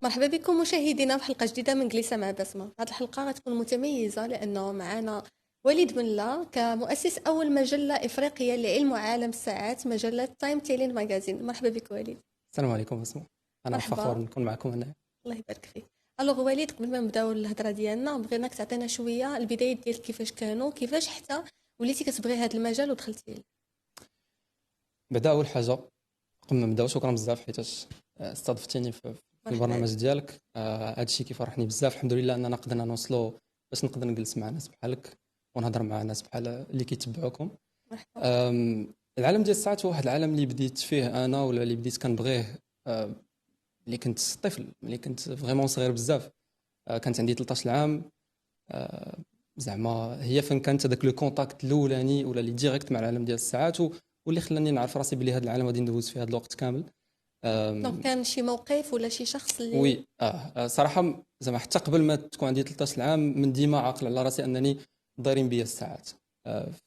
مرحبا بكم مشاهدينا في حلقة جديدة من جلسة مع بسمة. هذه الحلقة غتكون متميزة لأنه معنا وليد بن لا كمؤسس أول مجلة إفريقية لعلم وعالم الساعات، مجلة تايم تيلين ماغازين. مرحبا بك وليد. السلام عليكم بسمة. أنا فخور مرحبا، نكون معكم هنا. الله يبارك فيك. الوغ وليد، قبل ما نبداو الهضره ديالنا بغيناك تعطينا شويه البدايات ديالك، كيفاش كانوا، كيفاش حتى وليتي كتبغي هذا المجال ودخلتي ليه. بعدا أول حاجة قبل ما نبداو شكرا بزاف حيت استضفتيني في البرنامج ديالك. هذا الشيء كيفرحني بزاف. الحمد لله أننا قدرنا نوصلوا باش نقدر نجلس مع ناس بحالك ونهضر مع ناس بحال اللي كيتبعوكم. العالم ديال الساعات هو واحد العالم اللي بديت فيه أنا ولا اللي بديت كنبغيه اللي كنت طفل، اللي كنت فريمون صغير بزاف. كانت عندي 13 عام. زعما هي فين كانت هذاك لو كونتاكت الاولاني ولا لي ديريكت مع العالم ديال الساعات واللي خلاني نعرف راسي بلي هذا العالم غادي ندوز فيه هذا الوقت كامل. دونك كان شي موقف ولا شي شخص اللي وي صراحه زعما حتى قبل ما تكون عندي 13 عام من ديما عاقل على راسي انني دايرين بيا الساعات.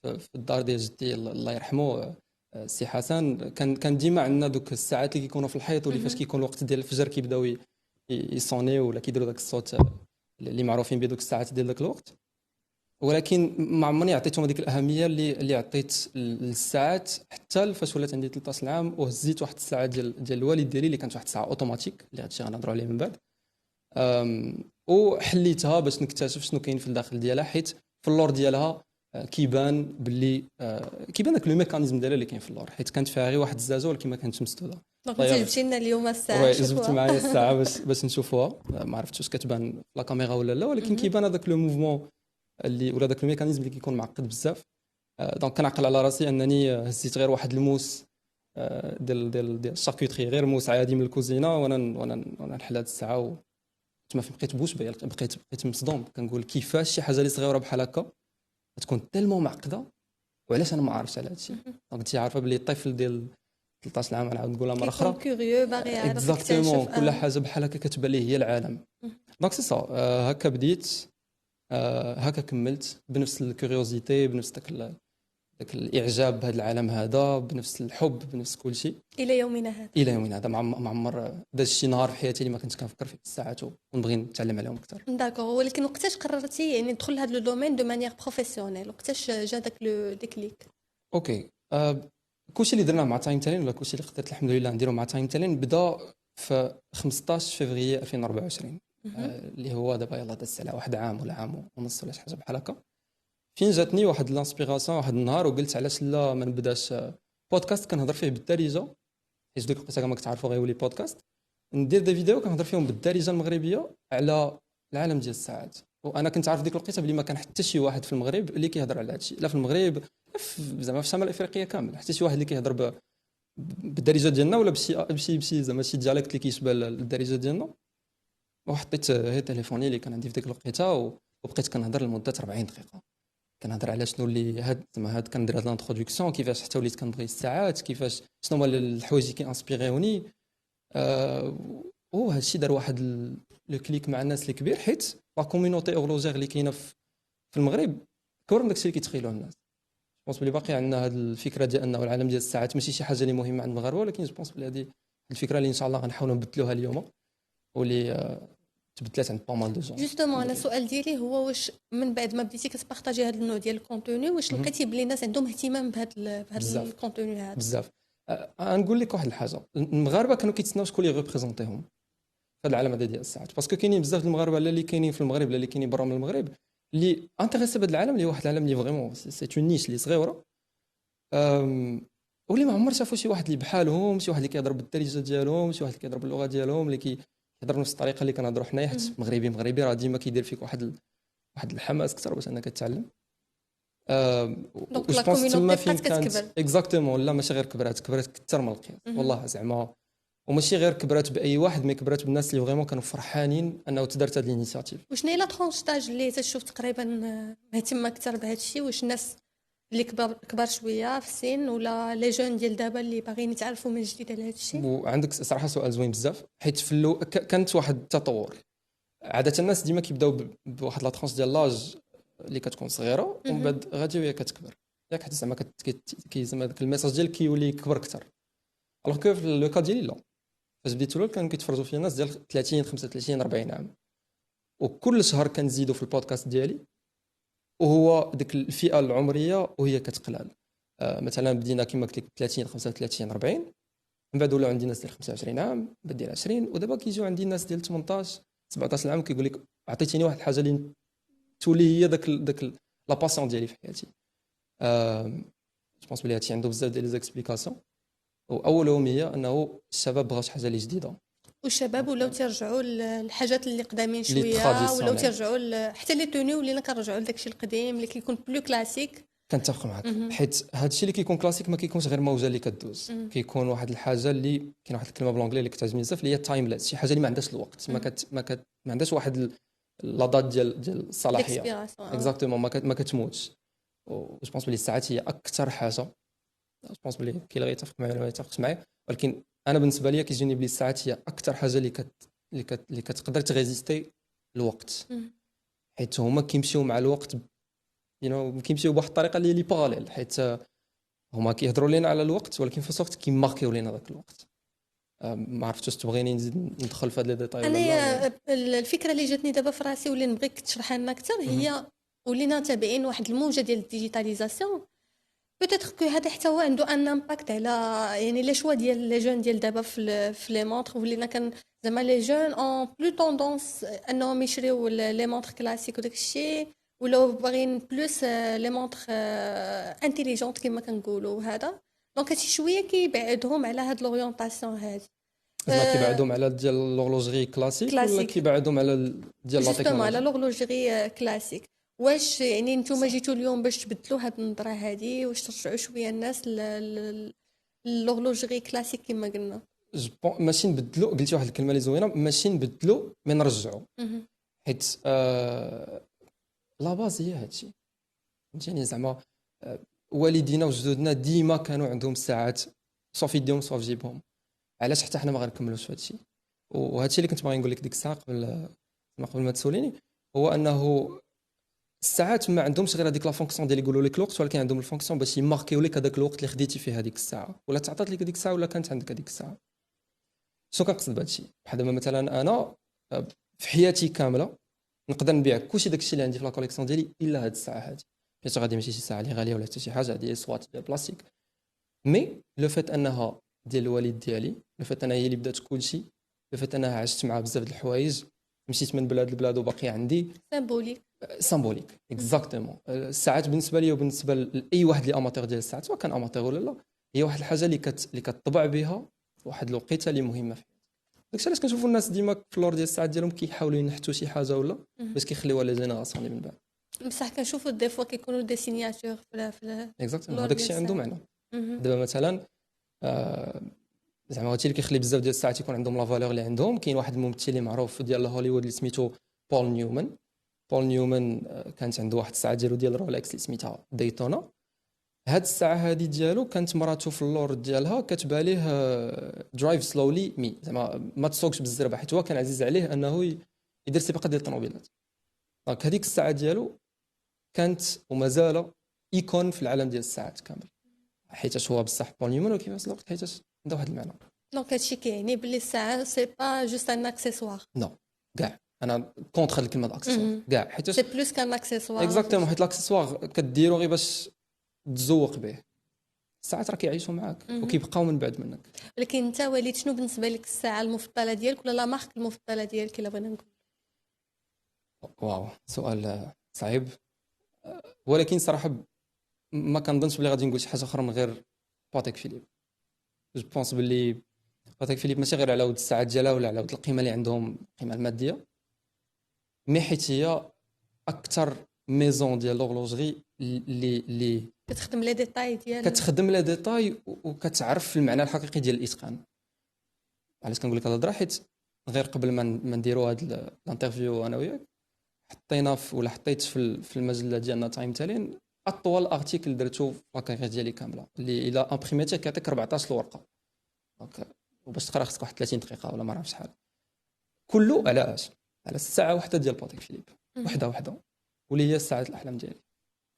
في الدار ديال جدي الله يرحمه السي حسن كان ديما عندنا دوك الساعات اللي كيكونوا في الحيط واللي فاش كيكون الوقت ديال الفجر كيبداو يصونيو ولا كيديروا داك الصوت اللي معروفين بدوك الساعات ديال داك الوقت. ولكن ما عمرني عطيتهم هذيك الاهميه اللي عطيت للساعات حتى فاش ولات عندي 13 عام وهزيت واحد الساعه ديال الوالد ديالي اللي كانت واحد الساعه اوتوماتيك اللي هادشي غنهضروا عليه من بعد. وحليتها باش نكتشف شنو كاين في الداخل ديالها، حيت في اللور ديالها كيبان باللي كيبان داك لو ميكانيزم ديالها اللي كاين في اللور، حيت كانت فيها غير واحد الزازه ولكن ما كانتش مسدوده. دونك انت جبتي لنا اليوم الساعه، جبت معايا الساعه باش نشوفوها. ما عرفتش واش كتبان في لا كاميرا ولا لا، ولكن كيبان هذاك لو موفمون اللي ولا داك الميكانيزم اللي كيكون معقد بزاف. دونك كنعقل على راسي انني هزيت غير واحد الموس ديال الشاركوتري، غير موس عادي من الكوزينه، وانا نحل هاد الساعه ما بقيت بوش بيا، بقيت مصدوم. كنقول كيفاش شي حاجه اللي صغيره بحال هكا تكون تالمو معقده وعلاش انا ما عارفش على هادشي. دونك انت عارفه بلي الطفل ديال 13 عام نعاود نقولها مره اخرى كيوريو باغي يعرف اكزاكتومون كل حاجه بحال هكا كتبان ليه هي العالم. دونك سي سا هكا بديت، هكا كملت بنفس الكوريوزيتي، بنفس داك الاعجاب بهذا العالم هذا، بنفس الحب، بنفس كل شيء الى يومنا هذا. الى يومنا هذا ما عمر داز شي نهار في حياتي اللي ما كنت كنفكر فيه الساعات ونبغي نتعلم عليهم اكثر. داكور، ولكن وقتاش قررتي يعني تدخل لهذا لو دومين دو مانيير بروفيسيونيل؟ وقتاش جا داك لو ديكليك؟ اوكي. كلشي اللي درنا مع تايم تالين ولا كلشي اللي قدرت الحمد لله نديرو مع تايم تالين بدا في 15 فبراير 2024 اللي هو دابا يلاه داز على واحد عام ولا عام ونص ولا شي حاجه بحال هكا. فين جاتني واحد لانسبيراسيون واحد النهار وقلت علاش لا ما نبداش بودكاست كنهضر فيه بالدارجه، حيت دوك الوقت ما كتعرفوا غيولي بودكاست. ندير دي فيديو كنهضر فيهم بالدارجه المغربيه على العالم ديال الساعات. وانا كنت عارف ديك الوقيته بلي ما كان حتى شي واحد في المغرب اللي كيهضر على هادشي، لا في المغرب زعما في شمال افريقيا كامل، حتى شي واحد اللي كيهضر بالدارجه ديالنا ولا بشي زعما شي ديالكت اللي كيشبه الدارجه ديالنا. وحطيت هي تليفوني اللي كان عندي في ديك الوقيته وبقيت كنهضر لمده 40 دقيقه. كنهضر على شنو اللي هاد كندير هاد الانتروداكسيون، كيفاش حتى وليت كنبغي الساعات، كيفاش شنو هما الحوايج اللي كيانسبيريوني. وهذا الشيء دار واحد لو كليك مع الناس الكبير، حيت لا كوميونيتي اورولوجير اللي كاينه في المغرب كبر من داكشي اللي كيتخيلوه الناس. بونس بلي باقي عندنا هاد الفكره ديال انه العالم ديال الساعات ماشي شي حاجه اللي مهمه عند المغاربه، ولكن جو بونس بلي هذه الفكره اللي ان شاء الله غنحاولوا نبدلوها اليوم واللي تبدلات عند بامال دو جون. جوستومون انا السؤال ديالي هو واش من بعد ما بديتي كتبارطاجي هذا النوع ديال الكونتوني واش لقيتي بلي الناس عندهم اهتمام بهذا الكونتوني هذا؟ بزاف. نقول لك واحد الحاجه، المغاربه كانوا كيتسناو شكون اللي ريبريزونتيهم في هذا العالم هذا ديال الساعات، باسكو كاينين بزاف د المغاربه اللي كاينين في المغرب اللي كاينين برا من المغرب اللي انتريسي بهذا العالم، اللي واحد العالم اللي فريمون سي اون نيش اللي صغيره، واللي ما عمر شافوا شي واحد اللي بحالهم، شي واحد اللي كيهضر بالدارجه ديالهم، شي واحد اللي كيهضر باللغه ديالهم، اللي كيهضر بنفس الطريقه اللي كنهضروا حنايا. حيت مغربي راه ديما كيدير فيك واحد الحماس اكثر باش انك تتعلم. دونك لا كوميونيتي بقات كتكبر. اكزاكتومون. لا ماشي غير كبرات اكثر من القياس والله زعما. وماشي غير كبرات باي واحد، مي كبرات بالناس اللي فريمون كانوا فرحانين انه تدارت هذه الانيشيتيف. وشنو هي لا ترونش تاج اللي تشوف تقريبا مهتمه اكثر بهذا الشيء؟ واش الناس اللي كبار شويه في السن ولا لي جون ديال دابا اللي باغيين يتعرفوا من جديد على هذا الشيء؟ وعندك صراحه سؤال زوين بزاف، حيت في كانت واحد التطور. عاده الناس ديما كيبداو بواحد لا ترونش ديال لاج اللي كتكون صغيره ومن بعد غادي وهي كتكبر، ياك؟ حيت زعما زعما داك الميساج ديالك كيولي كبر اكثر. الوغ كو في لو كا ديالي لا، فاش بديت الاول كانوا كيتفرجوا فيا الناس ديال 30 35 40 عام، وكل شهر كنزيدوا في البودكاست ديالي، وهو ديك الفئه العمريه وهي كتقلال. مثلا بدينا كما قلت لك 30 35 40، من بعد ولاو عندي ناس ديال 25 عام، بعد ديال 20، ودابا كيجيو عندي ناس ديال 18 17 عام كيقول لك عطيتيني واحد الحاجه اللي تولي هي داك لا باسيون ديالي في حياتي. جو بونس بلي هادشي عنده بزاف ديال لي زيكسبليكاسيون، واولهم هي انه الشباب بغاو شي حاجه اللي جديده، والشباب ولاو ترجعوا للحاجات اللي قدامين اللي شويه، تراديسيونيل. ولاو ترجعوا حتى لي توني ولينا كنرجعوا لداكشي القديم اللي كيكون بلو كلاسيك. كنتفق معك، حيت هادشي اللي كيكون كلاسيك ما كيكونش غير موجه اللي كدوز، كيكون واحد الحاجه اللي كاين واحد الكلمه بالانجلي اللي كتعجبني بزاف اللي هي تايمليس، شي حاجه اللي ما عندهاش الوقت، ما عندهاش واحد لا دات ديال الصلاحيه اكزاكتومون، ما كتموتش. و جو بونس بلي الساعات هي اكثر حاجه، جو بونس بلي كاين اللي غيتفق معايا ولا ما يتفقش معايا، ولكن انا بالنسبه لي كيجيني بلي الساعات هي اكثر حاجه اللي كتقدر تغيزيستي الوقت، حيت هما كيمشيو مع الوقت، كيمشيو بواحد الطريقه اللي باراليل، حيت هما كيهضروا لنا على الوقت ولكن في الوقت كيماركيو لنا ذاك الوقت. ما عرفتش واش تبغيني نزيد ندخل في هاد لي ديتاي ولا انا الفكره اللي جاتني دابا في راسي واللي نبغيك تشرحها لنا اكثر هي ولينا تابعين واحد الموجه ديال الديجيتاليزاسيون، بوتيتر كو هذا حتى هو عنده ان امباكت على يعني لي شوا ديال لي جون ديال دابا في لي مونطر، ولينا كان زعما لي جون اون بلو توندونس انهم يشريو لي مونطر كلاسيك وداك الشيء، ولاو باغيين بلوس لي مونطر انتيليجونت كما كنقولوا هذا، دونك هادشي شويه كيبعدهم على هاد لورينتاسيون هادي. زعما كيبعدهم على ديال لورلوجري كلاسيك ولا كيبعدهم على ديال لا جوستومون على تكنولوجيا؟ لورلوجري كلاسيك. واش يعني نتوما جيتوا اليوم باش تبدلوا هاد النظره هادي، واش ترجعوا شويه الناس للورلوجري كلاسيك كما قلنا؟ ماشي نبدلوا، قلتي واحد الكلمه اللي زوينه، ماشي نبدلوا مي نرجعوا، حيت لا باز هي هادشي، فهمتيني؟ زعما والدينا وجدودنا ديما كانوا عندهم الساعات صافي في يديهم صافي في جيبهم، علاش حتى حنا ما غنكملوش في هادشي؟ وهادشي اللي كنت باغي نقول لك ديك الساعه قبل ما تسوليني، هو انه الساعات ما عندهمش غير هذيك لا فونكسيون ديال يقولوا لك الوقت، ولكن عندهم الفونكسيون باش يماركيو لك هذاك الوقت اللي خديتي فيه هذيك الساعه، ولا تعطات لك هذيك الساعه ولا كانت عندك هذيك الساعه. شنو كنقصد بهذا الشيء؟ بحال دابا مثلا انا في حياتي كامله نقدر نبيع كلشي داك الشيء اللي عندي في لا كوليكسيون ديالي الا هذه الساعه هذه، حيت غادي ماشي شي ساعه اللي غاليه ولا حتى شي حاجه، هذه سوات ديال بلاستيك، مي لو فات انها ديال الوالد ديالي، لو فات انها هي اللي بدات كلشي، لو فات انها عشت مع بزاف د الحوايج، مشيت من بلاد لبلاد وباقي عندي سامبوليك اكزاكتومون. الساعات بالنسبه لي وبالنسبه لاي واحد اللي اماتور ديال الساعات، سواء كان اماتور ولا لا، هي واحد الحاجه اللي كتطبع بها واحد الوقيته اللي مهمه في حياتك. داكشي علاش كنشوفوا الناس ديما في اللور ديال الساعات ديالهم كيحاولوا ينحتوا شي حاجه ولا باش كيخليوها لي جينيراسيون اللي من بعد. بصح كنشوفوا دي فوا كيكونوا دي سينياتور في اكزاكتومون، هذاك الشيء عنده معنى. دابا مثلا زعما هادشي اللي كيخلي بزاف ديال الساعات يكون عندهم لا فالور اللي عندهم. كاين واحد الممثل اللي معروف ديال هوليوود اللي سميتو بول نيومان، كانت عنده واحد الساعه ديال رولكس اللي سميتها دايتونا. هاد الساعه هذه ديالو كانت مراته في اللور ديالها كاتبه ليه درايف سلولي مي، زعما ما تسوقش بالزربه، حيت هو كان عزيز عليه انه يدير سباقه ديال الطوموبيلات. دونك هذيك الساعه ديالو كانت ومازال ايكون في العالم ديال الساعات كامل، حيت هو بصح بول نيومان، وكيف نفس الوقت حيت عنده واحد المعنى. دونك هادشي كيعني باللي الساعه سي با جوست ان اكسيسوار. نو كاع انا كونتر الكلمه اكسيسوار كاع، حيت سي بلوس كان اكسيسوار اكزاكتومون، حيت الاكسيسوار كديرو غير باش تزوق به، الساعات راه كيعيشوا معاك وكيبقاو من بعد منك. ولكن انت وليد شنو بالنسبه لك الساعه المفضله ديالك ولا لا مارك المفضله ديالك الا بغينا نقول؟ واو سؤال صعيب، ولكن صراحه ما كنظنش بلي غادي نقول شي حاجه اخرى من غير باتيك فيليب. جو بونس بلي باتيك فيليب ماشي غير على ود الساعات ديالها ولا على ود القيمه اللي عندهم، القيمه الماديه، مي حيت هي اكثر ميزون ديال لورلوجري اللي كتخدم لي ديتاي ديال كتخدم لي ديتاي وكتعرف المعنى الحقيقي ديال الاتقان. علاش كنقول لك هاد الهضره؟ حيت غير قبل ما نديروا هاد الانترفيو انا وياك حطينا ولا حطيت في المجله ديالنا تايم تالين اطول ارتيكل درتو في لاكارير ديالي كامله، اللي الا امبريميتيه كيعطيك 14 ورقه، دونك وباش تقرا خصك واحد 30 دقيقه ولا ما عرفتش شحال، كله على اش؟ على الساعه واحده ديال باتيك فيليب، وحده واللي هي ساعه الاحلام ديالي.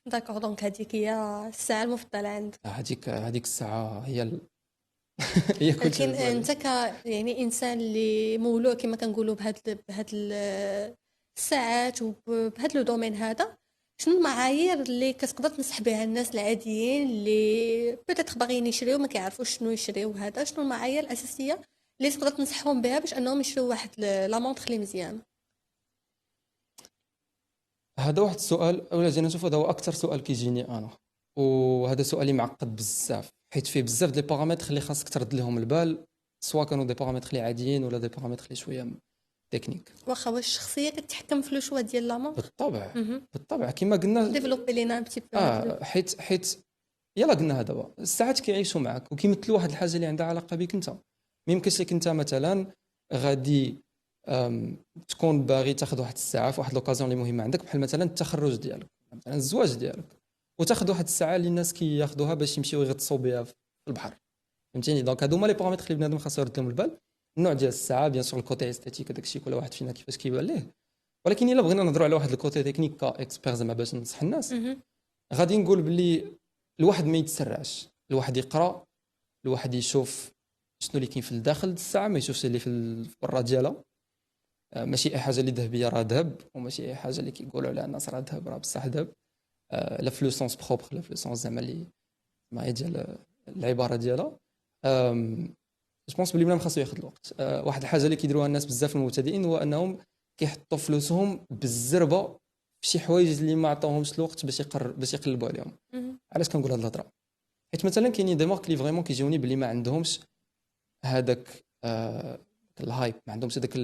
داكوغ، دونك هذيك هي الساعه المفضله عندك؟ هذيك الساعه هي هي كل شيء لكن انت يعني انسان اللي مولوع كما كنقولوا الساعات وبهذا لو دومين هذا، شنو المعايير اللي كتقدر تنصح بها الناس العاديين اللي بيتيت باغيين يشريو ما كيعرفوش شنو يشريو هذا؟ شنو المعايير الاساسيه اللي تقدر تنصحهم بها باش انهم يشريو واحد لا مونطخ اللي مزيان؟ هذا واحد السؤال، اولا جينا نشوف هذا هو اكثر سؤال كيجيني انا، وهذا سؤالي معقد بزاف حيت فيه بزاف ديال بارامتر اللي خاصك ترد لهم البال، سواء كانوا دي بارامتر اللي عاديين ولا دي بارامتر اللي شويه تكنيك. واخا واش الشخصيه كتحكم في لو شوا ديال لا مونطخ؟ بالطبع بالطبع كما قلنا. ديفلوبي لينا ان بتي بو. حيت يلا قلنا دابا الساعات كيعيشوا معك وكيمثلوا واحد الحاجه اللي عندها علاقه بك انت. ما يمكنش لك انت مثلا غادي تكون باغي تاخذ واحد الساعه في واحد لوكازيون اللي مهمه عندك، بحال مثلا التخرج ديالك، مثلا الزواج ديالك، وتاخذ واحد الساعه اللي الناس كياخذوها باش يمشيو يغطسوا بها في البحر. فهمتيني؟ دونك هادو هما لي بارامتر اللي بنادم خاصو يرد لهم البال. النوع ديال الساعه بيان سور الكوتي استيتيك داك الشيء كل واحد فينا كيفاش كيبان ليه، ولكن الا بغينا نهضروا على واحد الكوتي تكنيك كاكسبير زعما باش ننصح الناس، غادي نقول باللي الواحد ما يتسرعش، الواحد يقرا، الواحد يشوف شنو اللي كاين في الداخل الساعه، ما يشوفش اللي في برا ديالها. ماشي اي حاجه اللي ذهبيه راه ذهب، وماشي اي حاجه اللي كيقولوا عليها الناس راه ذهب راه بصح ذهب. لا في لو سونس بروبر، لا في لو سونس زعما اللي ما هي ديال العباره ديالها. جو بونس بلي بنادم خاصو ياخذ الوقت. واحد الحاجه اللي كيديروها الناس بزاف المبتدئين هو انهم كيحطوا فلوسهم بالزربه في شي حوايج اللي ما عطاوهمش الوقت باش يقلبوا عليهم. علاش كنقول هاد الهضره؟ حيت مثلا كاينين دي مارك اللي فريمون كيجيوني بلي ما عندهمش هذاك الهايب، ما عندهمش هذاك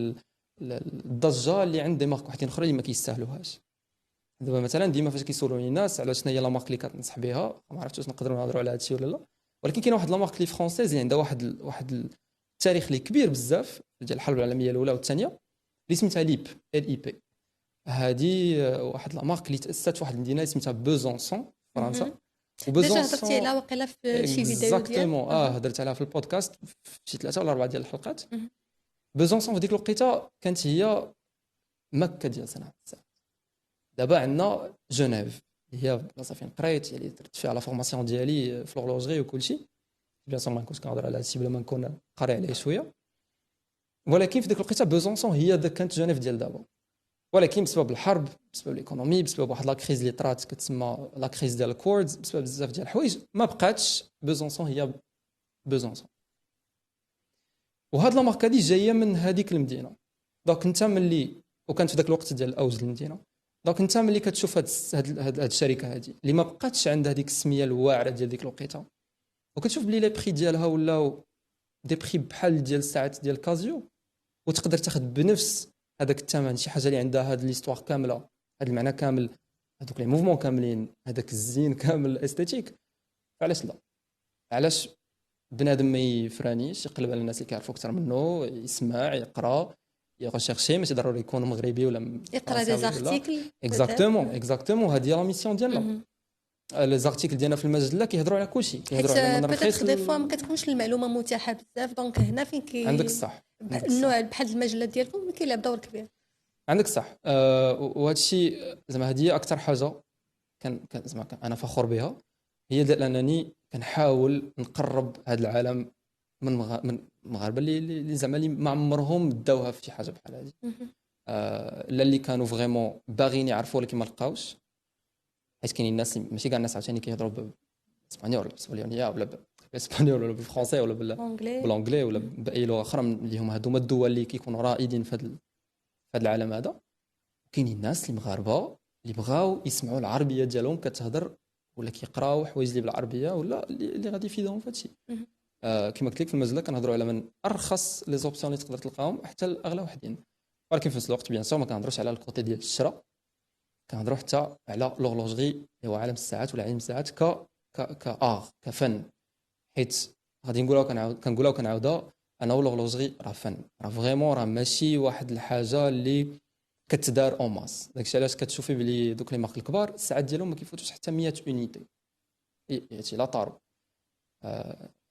الضجه اللي عند دي مارك وحدين اخرين اللي ما كيستاهلوهاش. دابا مثلا ديما فاش كيسولوني الناس على شنو هي لا مارك اللي كتنصح بها، ما عرفتش واش نقدروا نهضروا على هذا الشيء ولا لا، ولكن كاين واحد لا مارك اللي فرونسيز اللي عندها واحد التاريخ اللي كبير بزاف ديال الحرب العالميه الاولى والثانيه، اللي سميتها ليب LIP. هذه واحد لا مارك اللي تاسست في واحد المدينه سميتها بوزونسون فرنسا. ديجا هضرتي عليها واقيلا في شي فيديو ديال اكزاكتومون هضرت عليها في البودكاست في شي 3 ولا 4 ديال الحلقات. بوزونسون في ديك الوقيته كانت هي مكه ديال صناعه الساعات. دابا عندنا جنيف اللي هي بلاصه فين قريت، اللي درت فيها لا فورماسيون ديالي في لورلوجري وكل شيء. بيان سور ما نكونش كنهضر على هادشي بلا ما نكون قاري عليه شويه، ولكن في ديك الوقيته بوزونسون هي كانت جنيف ديال دابا. ولكن بسبب الحرب، بسبب الايكونومي، بسبب واحد لا كريز اللي طرات كتسمى لا كريز ديال الكوردز، بسبب بزاف ديال الحوايج ما بقاتش بوزونسون هي بوزونسون. وهاد لا ماركه دي جايه من هذيك المدينه. دونك انت ملي وكانت في ذاك الوقت ديال الاوج المدينه، دونك انت ملي كتشوف هاد الشركه هذه اللي ما بقاتش عندها هذيك السميه الواعره ديال ديك الوقيته، وكتشوف بلي لي بري ديالها ولاو دي بري بحال ديال الساعات ديال كازيو، وتقدر تاخذ بنفس هذاك الثمن شي حاجه اللي عندها هاد ليستوار كامله، هاد المعنى كامل، هذوك لي موفمون كاملين، هذاك الزين كامل الاستيتيك، علاش لا؟ علاش بنادم ما يفرانيش يقلب على الناس اللي كيعرفوا اكثر منه، يسمع، يقرا، يغوشيرشي، ماشي ضروري يكون مغربي ولا يقرا دي زارتيكل. اكزاكتومون هذه هي لا ميسيون ديالنا. لي زارتيكل ديالنا في المجله كيهضروا على كلشي، كيهضروا على من رخيص دي فوا ما كتكونش المعلومه متاحه بزاف، دونك هنا فين عندك الصح، النوع بحال المجله ديالكم كيلعب دور كبير. عندك صح. وهذا الشيء زعما هذه هي اكثر حاجه زعما انا فخور بها، هي ديال انني كنحاول نقرب هذا العالم من المغاربه اللي زعما اللي ما عمرهم داوها في شي حاجه بحال هذه، لا اللي كانوا فريمون باغيين يعرفوا ولكن ما لقاوش. حيت كاينين الناس ماشي كاع الناس عاوتاني كيهضروا بالاسبانيول ولا بالاسبانيوليه ولا بالاسبانيول ولا بالفرنسي ولا بالانجلي ولا باي لغه اخرى اللي هما هذوما الدول اللي كيكونوا رائدين في هذا العالم هذا. كاينين الناس اللي مغاربه اللي بغاو يسمعوا العربيه ديالهم كتهضر ولا كيقراو حوايج اللي بالعربيه ولا اللي غادي يفيدهم في هذا الشيء. كما قلت لك في المجله كنهضروا على من ارخص لي زوبسيون اللي تقدر تلقاهم حتى الاغلى وحدين، ولكن في نفس الوقت بيان سور ما كنهضروش على الكوتي ديال الشراء، كنهضروا حتى على لورلوجري اللي هو عالم الساعات ولا علم الساعات كفن. حيت غادي كنقولها وكنعاودها، انا لورلوجري راه فن، راه فريمون راه ماشي واحد الحاجه اللي كتدار اون ماس. داكشي علاش كتشوفي بلي دوك لي مارك الكبار الساعات ديالهم ما كيفوتوش حتى 100 اونيتي. هادشي لا طارو.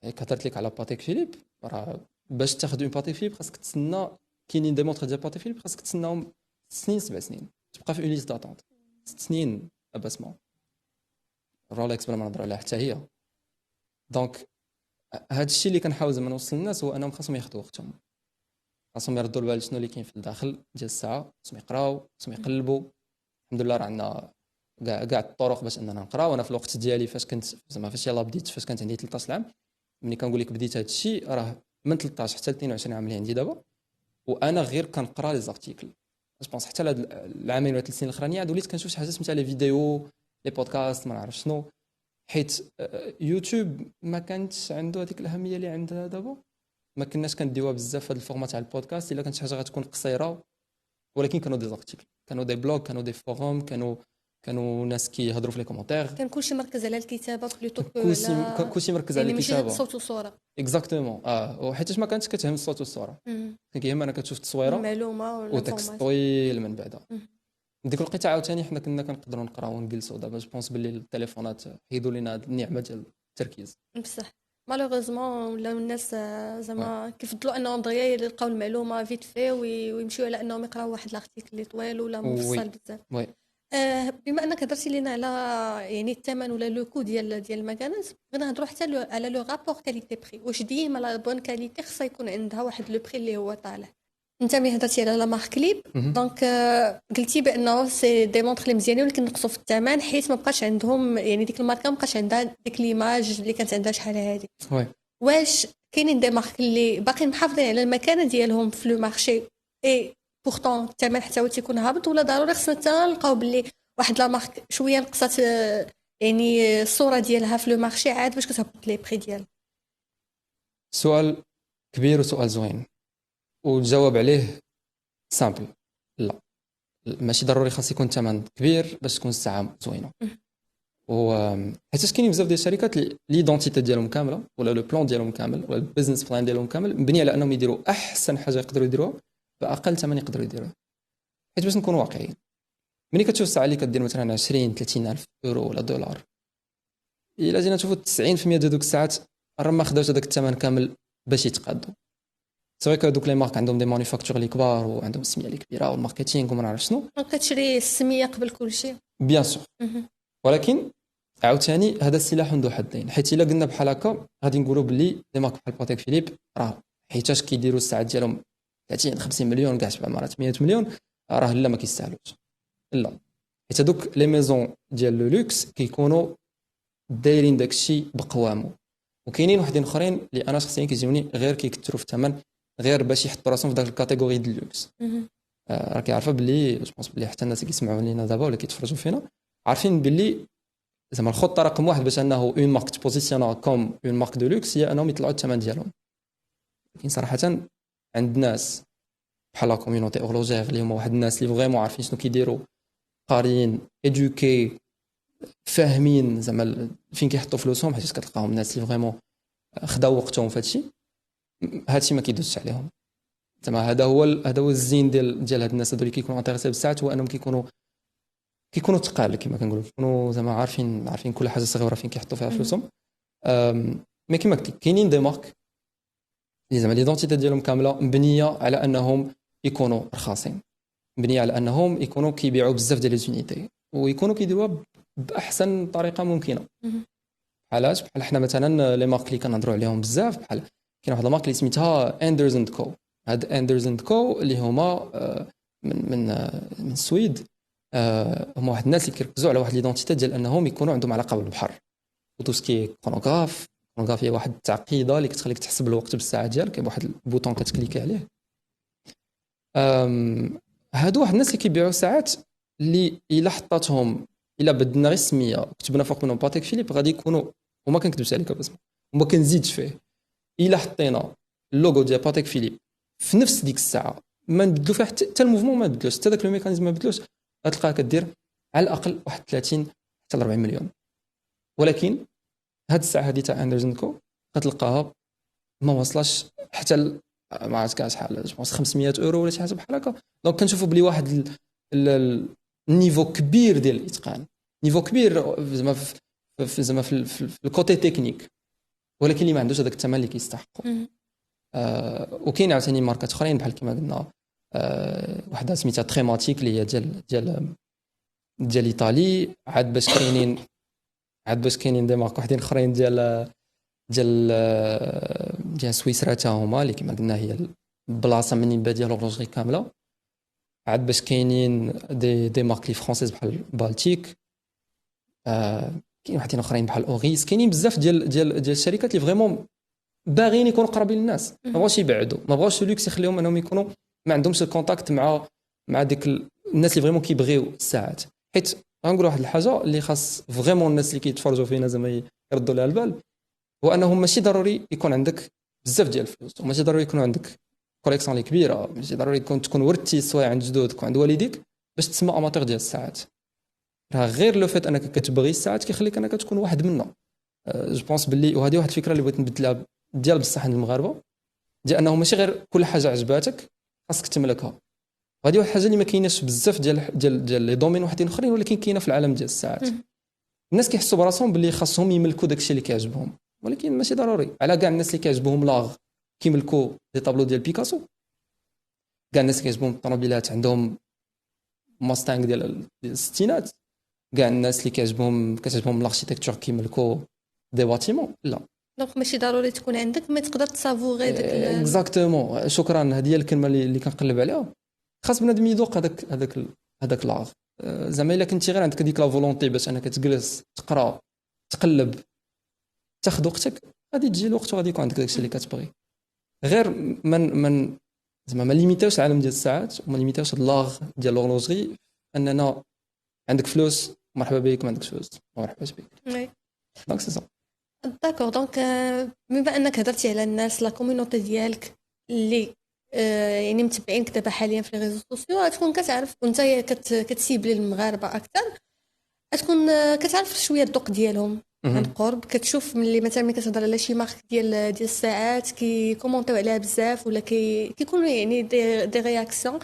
كثرت لك على باتيك فيليب، راه باش تاخذ اون باتيك فيليب خاصك تسنى، كاينين دي مونطخ ديال باتيك فيليب خاصك تسناهم 6 سنين 7 سنين، تبقى في اون ليست داتونت 6 سنين اباسمون. رولكس بلا ما نهضر عليها حتى هي. دونك هذا الشيء اللي كنحاول زعما نوصل للناس هو انهم خاصهم ياخذوا وقتهم، خاصهم يردوا البال شنو اللي كاين في الداخل ديال الساعه، خاصهم يقراو، خاصهم يقلبوا. الحمد لله راه عندنا كاع الطرق باش اننا نقراو. انا في الوقت ديالي فاش كنت زعما فاش يلاه بديت، فاش كانت عندي 13 عام، ملي كنقول لك بديت هذا الشيء راه من 13 حتى 22 عام اللي عندي دابا، وانا غير كنقرا لي زارتيكل. جو بونس حتى لهاد العامين ولا 3 سنين الاخرانيه عاد وليت كنشوف شي حاجات سميتها لي فيديو، لي بودكاست، ما نعرف شنو، حيت يوتيوب ما كانتش عنده هذيك الاهميه اللي عندها دابا. ما كناش كنديوها بزاف هذا الفورمات تاع البودكاست، الا كانت شي حاجه غتكون قصيره، ولكن كانوا دي زارتيكل، كانوا دي بلوغ، كانوا دي فوروم، كانوا ناس كيهضروا في لي كومونتير. كان كلشي مركز على الكتابه بلوتو كلشي مركز على يعني الكتابه، ماشي صوت وصوره. اكزاكتومون. وحيتاش ما كانتش كتهم الصوت والصوره، كان كيهم انك كتشوف التصويره المعلومه ولا وتكست طويل من بعدها. ديك الوقيته عاوتاني حنا كنا كنقدروا نقراو ونجلسوا. دابا جو بونس باللي التليفونات حيدوا لنا هاد النعمه ديال التركيز. بصح مالوغوزمون ولاو الناس زعما كيفضلوا انهم دغيا يلقاو المعلومه فيت في ويمشيو على انهم يقراو واحد لارتيكل اللي طويل ولا مفصل بزاف. وي بما انك هضرتي لينا على يعني الثمن ولا لو كو ديال المكانات، بغينا نهضروا حتى على لو رابور كاليتي بري. واش ديما لا بون كاليتي خصها يكون عندها واحد لو بري اللي هو طالع؟ انت ملي هضرتي على لا مارك ليب دونك قلتي بانه سي دي مونطر اللي مزيانين ولكن نقصوا في الثمن حيت ما بقاش عندهم يعني ديك الماركه ما بقاش عندها ديك ليماج اللي كانت عندها شحال هذه. واش كاينين دي مارك اللي باقيين محافظين على المكانه ديالهم في لو مارشي اي بورتون الثمن حتى هو تيكون هابط، ولا ضروري خصنا حتى نلقاو باللي واحد لا مارك شويه نقصات يعني الصوره ديالها في لو مارشي عاد باش كتهبط لي بري ديالها؟ سؤال كبير وسؤال زوين، والجواب عليه سامبل. لا، ماشي ضروري خاص يكون الثمن كبير باش تكون الساعه زوينه. و حيت كاينين بزاف ديال الشركات اللي ليدونتيتي ديالهم كامله ولا لو بلان ديالهم كامل ولا البيزنس بلان ديالهم كامل مبني على انهم يديروا احسن حاجه يقدروا يديروها باقل ثمن يقدروا يديروها. حيت باش نكونوا واقعيين، ملي كتشوف الساعه اللي كدير مثلا 20 30 الف يورو ولا دولار، الا جينا نشوفوا 90% ديال دوك الساعات راه ما خداوش هذاك الثمن كامل باش يتقادوا. سواء كان دوك لي مارك عندهم دي مانيفاكتور اللي كبار وعندهم السميه اللي كبيره والماركتينغ وما نعرف شنو، كتشري السميه قبل كل شيء بيان سور. ولكن عاوتاني هذا السلاح عنده حدين، حيت الا قلنا بحال هكا غادي نقولوا باللي لي مارك بحال باتيك فيليب راه حيتاش كيديروا الساعات ديالهم 30 50 مليون كاع 7 مرات 100 مليون، راه لا ما كيستاهلوش. لا، حيت هذوك لي ميزون ديال لو لوكس كيكونوا دايرين داكشي بقوامه، وكاينين وحدين اخرين اللي انا شخصيا كيجيوني غير كيكثروا في الثمن غير باش يحطوا راسهم في داك الكاتيجوري ديال اللوكس. راك عارفه باللي جو بونس باللي حتى الناس اللي كيسمعوا لينا دابا ولا كيتفرجوا فينا عارفين باللي زعما الخطه رقم واحد باش انه اون مارك تبوزيسيونها كوم اون مارك دو لوكس هي انهم يطلعوا الثمن ديالهم. لكن صراحه عند ناس بحال لا كوميونيتي اورلوجير اللي هما واحد الناس اللي فريمون عارفين شنو كيديروا، قاريين ادوكي فاهمين زعما فين كيحطوا فلوسهم، حيت كتلقاهم الناس اللي فريمون خداو وقتهم في هادشي. هادشي ما كيدوزش عليهم زعما. هذا هو الزين ديال هاد الناس هادو اللي كيكونوا انتريسي بالساعات، هو انهم كيكونوا تقال كما كنقولوا، كيكونوا زعما عارفين كل حاجه صغيره فين كيحطوا فيها فلوسهم. مي كما قلت كاينين دي مارك اللي زعما ليدونتيتي ديالهم كامله مبنيه على انهم يكونوا رخاصين، مبنيه على انهم يكونوا كيبيعوا بزاف ديال لي زونيتي ويكونوا كيديروها باحسن طريقه ممكنه. بحال حنا مثلا لي مارك اللي كنهضروا عليهم بزاف، بحال كاين واحد المارك اللي سميتها اندرز اند كو. هاد اندرز اند كو اللي هما من السويد، هما واحد الناس اللي كيركزوا على واحد ليدونتيتي ديال انهم يكونوا عندهم علاقه بالبحر وتوسكي كرونوغراف. الكرونوغراف هي واحد التعقيده اللي كتخليك تحسب الوقت بالساعه ديالك، كاين واحد البوطون كتكليكي عليه. هادو واحد الناس اللي كيبيعوا ساعات اللي الا حطاتهم الا بدلنا غير السميه كتبنا فوق منهم باتيك فيليب غادي يكونوا، وما كنكذبش عليك بس وما كنزيدش فيه، الا حطينا اللوغو ديال باتيك فيليب في نفس ديك الساعه ما نبدلو فيها حتى الموفمون ما نبدلوش، حتى داك الميكانيزم ما بدلوش، غتلقاها كدير على الاقل واحد 30 حتى ل 40 مليون. ولكن هاد الساعه هذه تاع اندرز كو غتلقاها ما وصلاش حتى ما عرفت كاع شحال، جو 500 اورو ولا شي حاجه بحال هكا. دونك كنشوفوا بلي واحد النيفو كبير ديال الاتقان، نيفو كبير زعما في الكوتي تكنيك، ولكن اللي ما عندوش هذاك الثمن اللي كيستحقوا. وكاين عاوتاني ماركات اخرين بحال كما قلنا وحده سميتها تريماتيك اللي هي ديال ايطالي. عاد باش كاينين دي مارك وحدين اخرين ديال ديال سويسرا تا هما اللي كما قلنا هي البلاصه منين باديه لوغلوجري كامله. عاد باش كاينين دي مارك لي فرونسيز بحال بالتيك، كاين واحدين اخرين بحال اوريس. كاينين بزاف ديال الشركات اللي فريمون باغيين يكونوا قرابين للناس، ما بغاوش يبعدوا، ما بغاوش لوكس يخليهم انهم يكونوا ما عندهمش الكونتاكت مع ديك الناس اللي فريمون كيبغيو الساعات. حيت غنقول واحد الحاجه اللي خاص فريمون الناس اللي كيتفرجوا فينا زعما يردوا لها البال، هو انه ماشي ضروري يكون عندك بزاف ديال الفلوس، وماشي ضروري يكون عندك كوليكسيون اللي كبيره، ماشي ضروري تكون ورثتي السوايع عند جدودك وعند والديك باش تسمى اماتور ديال الساعات. راه غير لو فيت انك كتبغي الساعات كيخليك انك تكون واحد منا. جو بونس باللي، وهذه واحد الفكره اللي بغيت نبدلها ديال بصح عند المغاربه، ديال انه ماشي غير كل حاجه عجباتك خاصك تملكها. وهذه واحد الحاجه اللي ما كايناش بزاف ديال لي دومين واحدين اخرين، ولكن كاينه في العالم ديال الساعات. الناس كيحسوا براسهم باللي خاصهم يملكوا داكشي اللي كيعجبهم، ولكن ماشي ضروري. على كاع الناس اللي كيعجبهم لاغ كيملكوا دي طابلو ديال بيكاسو، كاع الناس كيعجبهم الطوموبيلات عندهم ماستانغ ديال الستينات، كاع الناس اللي كتعجبهم الاركيتكتور كيملكوا دي باتيمون. لا، دونك ماشي ضروري تكون عندك، ما تقدر تصافوغي داك اكزاكتومون. شكرا، هذه هي الكلمه اللي كنقلب عليها. خاص بنادم يذوق هذاك لاغ. زعما الا كنتي غير عندك هذيك لا فولونتي باش انك تجلس تقرا تقلب تاخذ وقتك، غادي تجي الوقت وغادي يكون عندك داكشي اللي كتبغي. غير من زعما ما ليميتاوش العالم ديال الساعات وما ليميتاوش اللاغ ديال لوغلوجري، اننا عندك فلوس مرحبا بك، ما عندكش فلوس ما مرحباش بك. وي دونك سي سا. داكور. دونك بما انك هضرتي على الناس لا كوميونيتي ديالك اللي يعني متبعينك دابا حاليا في لي ريزو سوسيو، تكون كتعرف وانت كتسيبلي المغاربه اكثر، تكون كتعرف شويه الذوق ديالهم عن قرب. كتشوف ملي مثلا ملي كتهضر على شي مارك ديال الساعات كومونطيو عليها بزاف، ولا كيكونوا يعني دي رياكسيون.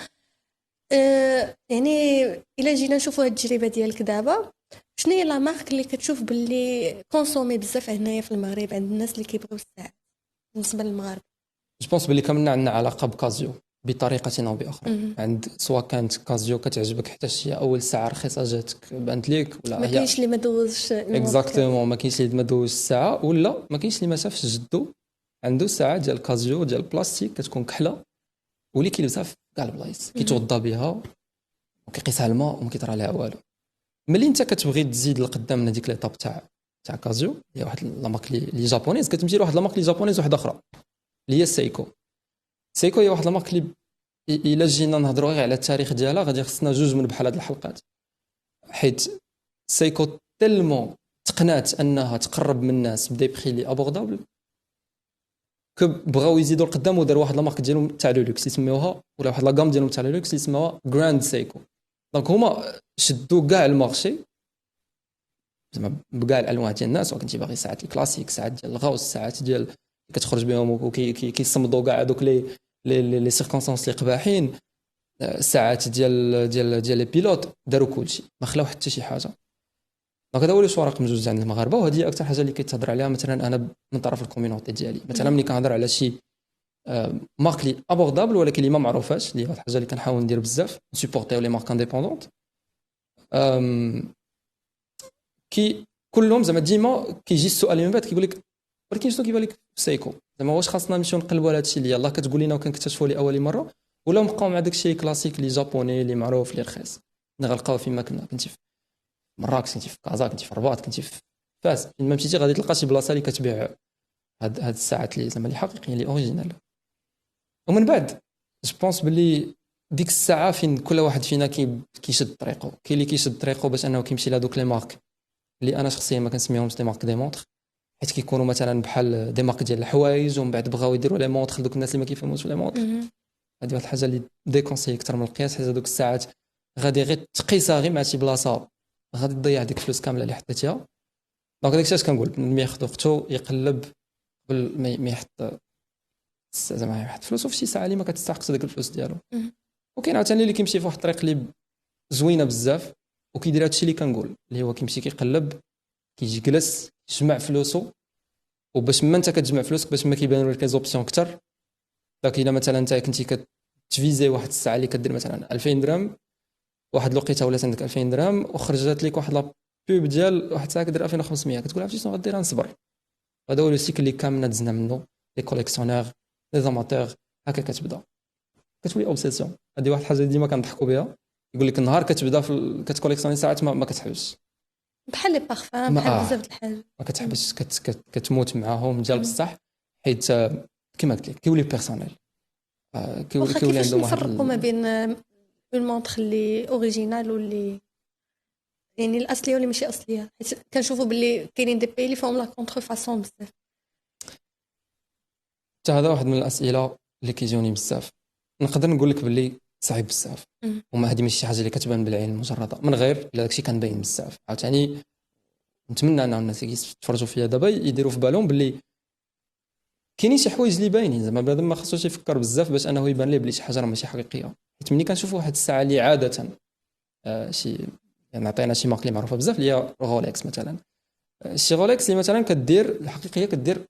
يعني الا جينا نشوفوا هاد التجربه ديالك دابا، شنو هي لا مارك اللي كتشوف باللي كونسومي بزاف هنايا في المغرب عند الناس اللي كيبغيو الساعات بالنسبه للمغاربه؟ جو بونس بلي كاملنا عندنا علاقه بكازيو بطريقه او باخرى. عند سواء كانت كازيو كتعجبك حتى هي اول ساعه رخيصه جاتك بانت ليك، ولا ما كاينش اللي ما دوزش اكزاكتومون، ما كاينش اللي ما دوزش الساعه، ولا ما كاينش اللي ما شافش جدو عنده ساعه ديال كازيو ديال البلاستيك كتكون كحله واللي كيلبسها في كاع البلايص، كيتوضى بها وكيقيسها الماء وما كيطرى عليها والو. ملي انت كتبغي تزيد لقدام من هذيك ليطاب تاع كازيو، هي واحد لا مارك لي جابونيز، كتمشي لواحد لا مارك لي جابونيز واحده اخرى اللي هي سايكو. سايكو هي واحد لا مارك اللي الا جينا نهضروا غير على التاريخ ديالها غادي خصنا جوج من بحال هاد الحلقات، حيت سايكو تلمو تقنات انها تقرب من الناس بدي بخي لي ابوردابل، بغاو يزيدوا القدام وداروا واحد لا مارك ديالهم تاع لوكس يسميوها، ولا واحد لا غام ديالهم تاع لوكس يسموها جراند سايكو. دونك هما شدوا كاع المارشي زعما بكاع الانواع ديال الناس، وكنتي باغي ساعات الكلاسيك، ساعات ديال الغاوس، ساعات ديال كتخرج بهم وكيصمدوا كاع هذوك لي سيركونستانس اللي قباحين، ساعات ديال لي بيلوت، داروا كلشي ما خلاو حتى شي حاجه. دونك هذا هو اللي رقم جوج عند المغاربه، وهذه اكثر حاجه اللي كيتهضر عليها مثلا انا من طرف الكوميونيتي ديالي. مثلا ملي كنهضر على شي مارك لي ابوردابل ولكن اللي ما معروفاش، اللي هي الحاجه اللي كنحاول ندير بزاف نسيبورتيو لي مارك انديبوندونت، كي كلهم زعما ديما كيجي السؤال من بعد كيقول لك ولكن شنو كيبان لك سايكو، زعما واش خاصنا نمشيو نقلبوا على هذا الشيء اللي يلاه كتقول لنا وكنكتشفوا لاول مره، ولا نبقاو مع داك الشيء كلاسيك اللي جابوني اللي معروف اللي رخيص نغلقاو فيما كنتي في مراكش، كنتي في كازا، كنتي في الرباط، كنتي في فاس، فين ما مشيتي غادي تلقى شي بلاصه اللي كتبيع هاد الساعات اللي زعما اللي حقيقيين اللي اوريجينال. ومن بعد جو بونس بلي ديك الساعه فين كل واحد فينا كيشد طريقه، كاين اللي كيشد طريقه باش انه كيمشي لهذوك لي مارك اللي انا شخصيا ما كنسميهمش دي مارك دي مونطر، حيت كيكونوا مثلا بحال دي مارك ديال الحوايج ومن بعد بغاو يديروا لي مونطر دوك الناس اللي ما كيفهموش في لي مونطر. هذه واحد الحاجه اللي ديكونسي اكثر من القياس، حيت هذوك الساعات غادي غير تقيسها غير مع شي بلاصه غادي تضيع ديك الفلوس كامله اللي حطيتيها. دونك داك الشيء اش كنقول، ملي ياخذ وقته يقلب قبل ما يحط زعما يحط فلوسه في شي ساعه اللي ما كتستحقش داك الفلوس ديالو. وكاين عاوتاني اللي كيمشي في واحد الطريق اللي زوينه بزاف وكيدير هادشي اللي كنقول، اللي هو كيمشي كيقلب كيجي جلس يجمع فلوسه، وباش ما انت كتجمع فلوسك باش ما كيبانوا لك لي زوبسيون اكثر. داك الا مثلا انت كنتي كتفيزي واحد الساعه اللي كدير مثلا 2000 درهم، واحد الوقيته ولات عندك 2000 درهم وخرجت لك واحد لا بوب ديال واحد الساعه كدير 2500، كتقول عرفتي شنو غدير؟ نصبر هذا هو لو سيكل اللي كاملنا دزنا منه لي كوليكسيونير لي زاماتور هكا كتبدا كتولي اوبسيسيون. هذه واحد الحاجه ديما كنضحكوا بها، يقول لك النهار كتبدا كتكوليكسيوني ساعات ما كتحبش بحال لي بارفان بحال بزاف د الحاجات ما كتحبش كتموت معاهم ديال بصح، حيت كما قلت لك كيولي بيرسونيل. كيولي عندهم نفرقوا ما بين اون مونطخ اللي اوريجينال واللي يعني الاصليه واللي ماشي اصليه، حيت كنشوفوا باللي كاينين دي بي اللي فيهم لا كونتر فاسون بزاف. حتى هذا واحد من الاسئله اللي كيجوني بزاف. نقدر نقول لك باللي صعيب بزاف، وما هذه ماشي شي حاجه اللي كتبان بالعين المجرده من غير الا داكشي كان باين بزاف. عاوتاني نتمنى ان الناس اللي كيتفرجوا فيا دابا يديروا في بالهم باللي كاينين شي حوايج اللي باينين، زعما بنادم ما خصوش يفكر بزاف باش انه يبان ليه بلي شي حاجه راه ماشي حقيقيه. حيت ملي كنشوفوا واحد الساعه اللي عاده شي يعني عطينا شي مارك اللي معروفه بزاف اللي هي رولكس مثلا، شي رولكس اللي مثلا كدير الحقيقيه كدير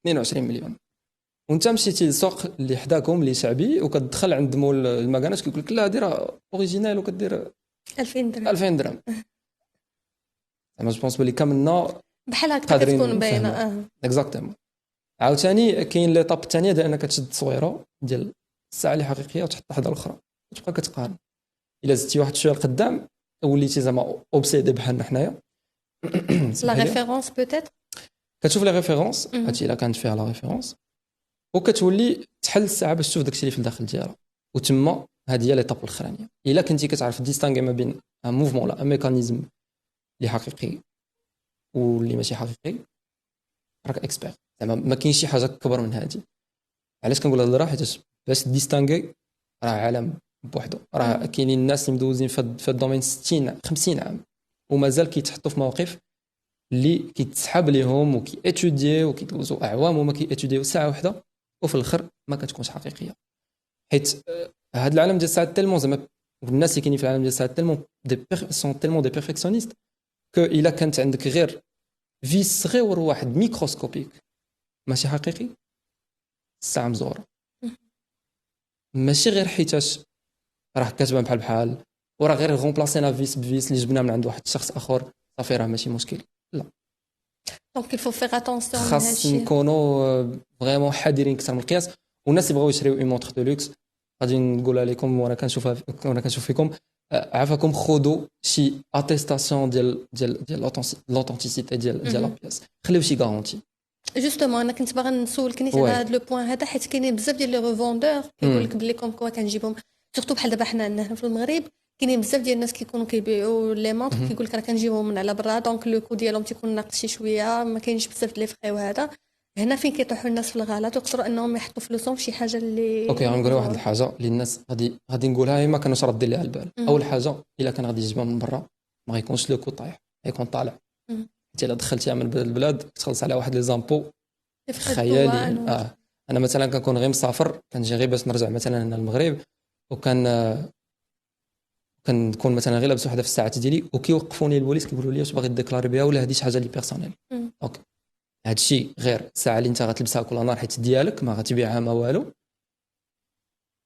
22 مليون، وانت مشيتي للسوق اللي حداكم اللي شعبي وكتدخل عند مول المكانات كيقول لك لا ديرها اوريجينال وكدير 2000 درهم 2000 درهم. زعما جو بونس بلي كاملنا بحال هكا كتكون باينه. اكزاكتومون. عاوتاني كاين ليطاب الثانيه ديال انك تشد تصويره ديال الساعه اللي حقيقيه وتحط واحده الاخرى وتبقى كتقارن. الا زدتي واحد شويه لقدام وليتي زعما اوبسيدي بحالنا حنايا لا ريفيرونس بوتيت كتشوف لي ريفيرونس هادشي الا كانت فيها لا ريفيرونس، وكتولي تحل الساعه باش تشوف داكشي اللي في الداخل ديالها. وتما هذه هي ليطاب الاخرانيه. الا كنتي كتعرف ديستانغي ما بين ان موفمون ولا ان ميكانيزم اللي حقيقي واللي ماشي حقيقي راك اكسبير. زعما ما كاينش شي حاجه كبر من هذه. علاش كنقول هذا الراه؟ حيت باش ديستانغي راه عالم بوحدو. راه كاينين الناس اللي مدوزين في الدومين 60 50 عام ومازال كيتحطوا في مواقف اللي كيتسحب ليهم وكياتودي وكيدوزوا اعوام وما كياتوديو ساعه واحده وفي الاخر ما كتكونش حقيقيه. حيت هذا العالم ديال الساعه تيلمون زعما الناس اللي كاينين في العالم ديال الساعه تيلمون دي بيرفكسيونيست كو الا كانت عندك غير فيس صغير واحد ميكروسكوبيك ماشي حقيقي الساعه مزوره. ماشي غير حيتاش راه كتبان بحال وراه غير غومبلاسينا فيس بفيس اللي جبناه من عند واحد الشخص اخر صافي راه ماشي مشكل. لا دونك il faut faire attention خاص نكونوا فريمون حذرين اكثر من القياس. والناس اللي بغاو يشريو اون مونتر دو لوكس غادي نقولها لكم وانا كنشوف فيكم عافاكم خذوا شي اتيستاسيون ديال لوثنتيسيتي ديال لا بياس، خليو شي غارونتي. جوستومون انا كنت باغا نسولك نيت على هذا لو بوين هذا، حيت كاينين بزاف ديال لي ريفوندور كيقول لك بلي كوم كوا كنجيبهم سورتو بحال دابا حنا عندنا هنا في المغرب كاينين بزاف ديال الناس كيكونوا كيبيعوا لي مونطر كيقول لك راه كنجيبهم من على برا دونك لو كو ديالهم تيكون ناقص شي شويه ما كاينش بزاف ديال لي فخي. وهذا هنا فين كيطيحوا الناس في الغلط ويقدروا انهم يحطوا فلوسهم في شي حاجه اللي اوكي. غنقول واحد الحاجه اللي الناس غادي نقولها ما كانوش ردين ليها البال. اول حاجه الا كان غادي يجيبها من برا ما غيكونش لو كو طايح، غيكون طالع. انت الا دخلتيها من البلاد كتخلص على واحد لي زامبو خيالي. انا مثلا كنكون غير مسافر كنجي غير باش نرجع مثلا هنا للمغرب كنكون مثلا غير لابس وحده في الساعات ديالي وكيوقفوني البوليس كيقولوا لي واش باغي ديكلاري بها ولا هذه شي حاجه لي بيرسونيل. اوكي هادشي غير الساعه اللي انت غتلبسها كل نهار حيت ديالك ما غتبيعها ما والو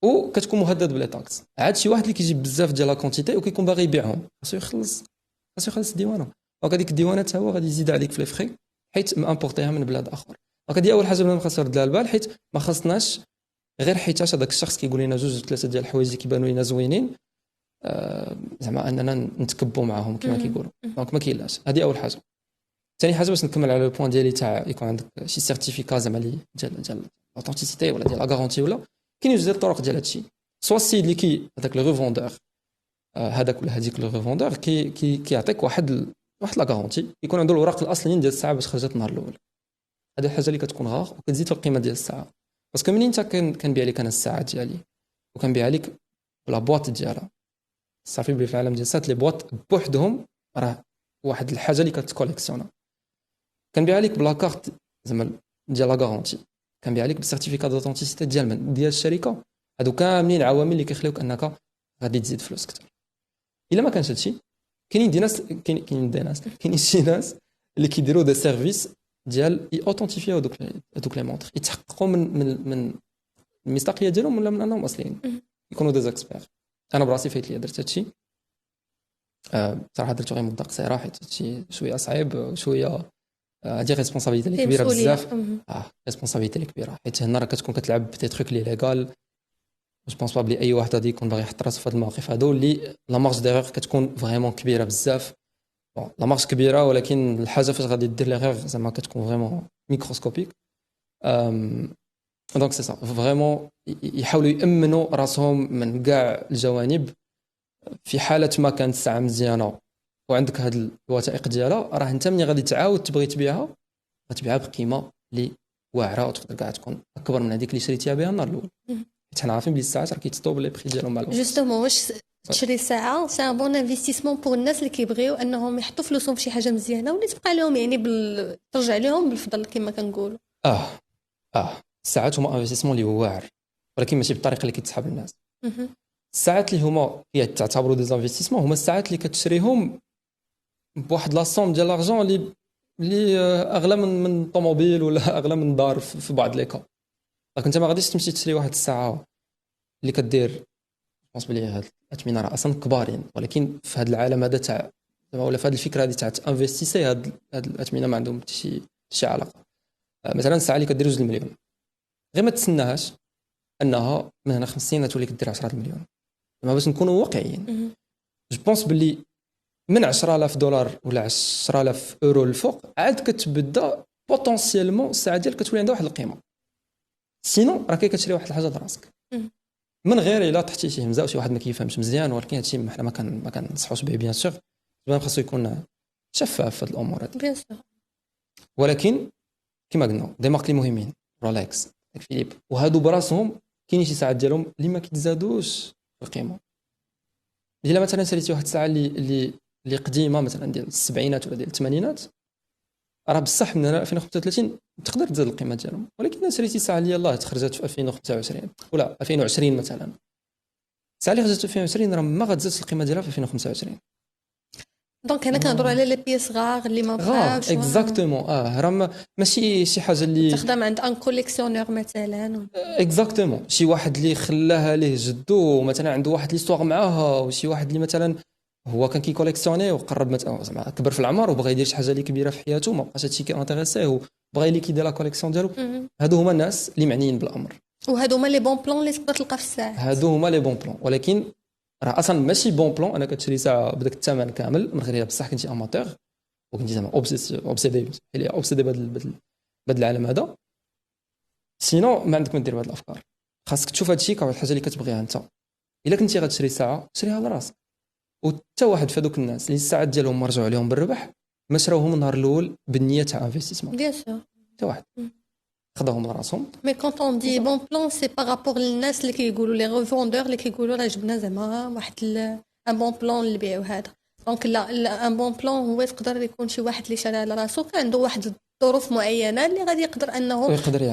وكتكون مهدد بلي طاكس. عاد شي واحد اللي كيجيب بزاف ديال لا كونتيتي وكيكون باغي يبيعهم خاصو يخلص الديوانه. دونك هذيك الديوانه حتى هو غادي يزيد عليك في لي فخي حيت مامبورطيها من بلاد اخر. دونك هذه اول حاجه بلا خاص نرد لها البال، حيت ما خصناش غير حيتاش هذاك الشخص كيقول لنا جوج ثلاثه ديال الحوايج اللي كيبانوا لنا زوينين زعما اننا نتكبوا معاهم كما كيقولوا. دونك ما كاينلاش. هذه اول حاجه. ثاني حاجه باش نكمل على البوين ديالي تاع يكون عندك شي سيرتيفيكا زعما ديال اوثنتيسيتي ولا ديال لا غارونتي ولا كاينين جوج الطرق ديال هادشي. سوا السيد اللي هذاك لو ريفوندور هذاك ولا هذيك لو ريفوندور كيعطيك واحد لا غارونتي يكون عنده الوراق الاصليين ديال الساعه باش خرجت النهار الاول. هذه الحاجه اللي كتكون غار وكتزيد في القيمه ديال الساعه. باسكو ملي انت كنبيع لك انا الساعه ديالي وكنبيع لك بلا بواط ديالها صافي بلي في العالم ديال الساعات لي بواط بوحدهم راه واحد الحاجه اللي كتكوليكسيونا. كنبيع لك بلا كارت زعما ديال لا غارونتي، كنبيع لك بالسيرتيفيكا دوثنتيسيتي ديال الشركه. هادو كاملين عوامل اللي كيخليوك انك غادي تزيد فلوس اكثر. الا ما كانش هادشي كاينين شي ناس اللي كيديروا دي سيرفيس ديال اوثنتيفيو دوك لي مونطر يتحققوا من المصداقيه ديالهم ولا من انهم اصليين يكونوا دي زاكسبير. انا براسي فايت لي درت هادشي صراحه درتو غير مده قصيره حيت هادشي شويه صعيب شويه هذه ريسبونسابيلتي اللي فيه كبيره مسؤولية. بزاف. ريسبونسابيلتي اللي كبيره، حيت هنا راه كتكون كتلعب بتي تروك لي ليغال. جو بونس با بلي اي واحد غادي يكون باغي يحط راسو في هاد المواقف هادو اللي لا مارج ديغور كتكون فريمون كبيره بزاف. بون لا مارج كبيره، ولكن الحاجه فاش غادي دير ليغور زعما كتكون فريمون ميكروسكوبيك. دونك سي سا فريمون يحاولوا يامنوا راسهم من كاع الجوانب. في حاله ما كانت الساعه مزيانه وعندك هاد الوثائق ديالها، راه انت ملي غادي تعاود تبغي تبيعها غتبيعها بقيمه اللي واعره، وتقدر كاع تكون اكبر من هذيك اللي شريتيها بها النهار الاول. حيت حنا عارفين بلي الساعات راه كيتطوب لي بري ديالهم مع الوقت. جوستومون واش تشري ساعه سي ان بون انفستيسمون بور الناس اللي كيبغيو انهم يحطوا فلوسهم في شي حاجه مزيانه واللي تبقى لهم يعني ترجع لهم بالفضل كما كنقولوا. الساعات هما انفستيسمون اللي هو واعر، ولكن ماشي بالطريقه اللي كيتسحب الناس. الساعات اللي هما تعتبروا دي انفستيسمون هما الساعات اللي كتشريهم بواحد لا سوم ديال لارجون اللي اغلى من طوموبيل ولا اغلى من دار في بعض لي كا. دونك انت ما غاديش تمشي تشري واحد الساعه اللي كدير بونس بلي هاد الاثمنه راه اصلا كبارين، ولكن في هذا العالم هذا تاع ولا في هذه الفكره هذه تاع انفستيسي هاد الاثمنه ما عندهم شي علاقه. مثلا الساعه اللي كدير 2 مليون غير ما تسناهاش انها من هنا 5 سنين تولي كدير 10 مليون. ما باش نكونوا واقعيين، جو بونس بلي من 10,000 دولار ولا 10,000 اورو الفوق عاد كتبدا بوتونسيالمون الساعه ديالك كتولي عندها واحد القيمه. سينو راه كتشري واحد الحاجه لراسك من غير الا طحتي شي همزه وشي واحد ما كيفهمش مزيان. ولكن هادشي حنا ما كنصحوش به بيان سور، خاصو يكون شفاف في هاد الامور هادي بيان سور. ولكن كما قلنا دي مارك لي مهمين، رولكس، فيليب، وهادو براسهم كاينين شي ساعات ديالهم اللي ما كيتزادوش في القيمه. الا مثلا شريتي واحد الساعه اللي قديمه مثلا ديال السبعينات ولا ديال الثمانينات، راه بصح من 2035 تقدر تزاد القيمه ديالهم. ولكن الا شريتي ساعه اللي يلاه تخرجت في 2025 ولا 2020 مثلا، الساعه اللي خرجت في 2020 راه ما غتزادش القيمه ديالها في 2025. دونك هنا كنهضروا على لي بيس غار اللي ما بقاوش. اكزاكتومون. راه ماشي شي حاجه اللي تخدم عند ان كوليكسيونور مثلا. اكزاكتومون شي واحد اللي خلاها ليه جدو مثلا عنده واحد ليستواغ معاها، وشي واحد اللي مثلا هو كان كيكوليكسيوني وقرب زعما كبر في العمر وبغى يدير شي حاجه اللي كبيره في حياته، ما بقاش هادشي كيانتريسيه وبغى اللي كيدير لا كوليكسيون ديالو. هادو هما الناس اللي معنيين بالامر، وهادو هما لي بون بلان اللي تقدر تلقى في الساعه. هادو هما لي بون بلان. ولكن راه اصلا ماشي بون بلان انا كتشري ساعه بداك الثمن كامل من غير بصح كنتي اماتور وكنتي زعما اوبسيدي بهذا العالم هذا. سينو ما عندك ما دير بهاد الافكار. خاصك تشوف هادشي كواحد الحاجه اللي كتبغيها انت. الا كنتي غتشري ساعه شريها لراسك. وحتى واحد في هذوك الناس اللي الساعات ديالهم مرجعوا عليهم بالربح ما شراوهم النهار الاول بالنيه تاع انفستيسمون. بيان سور حتى واحد خداهم لراسهم. مي كونط اون دي بون بلان سي بارابور للناس اللي كيقولوا لي ريفوندور اللي كيقولوا راه جبنا زعما واحد ان بون بلان اللي بيعوا هذا. دونك لا ان بون بلان هو يقدر يكون شي واحد اللي شرا على راسو عنده واحد الظروف معينه اللي غادي يقدر انه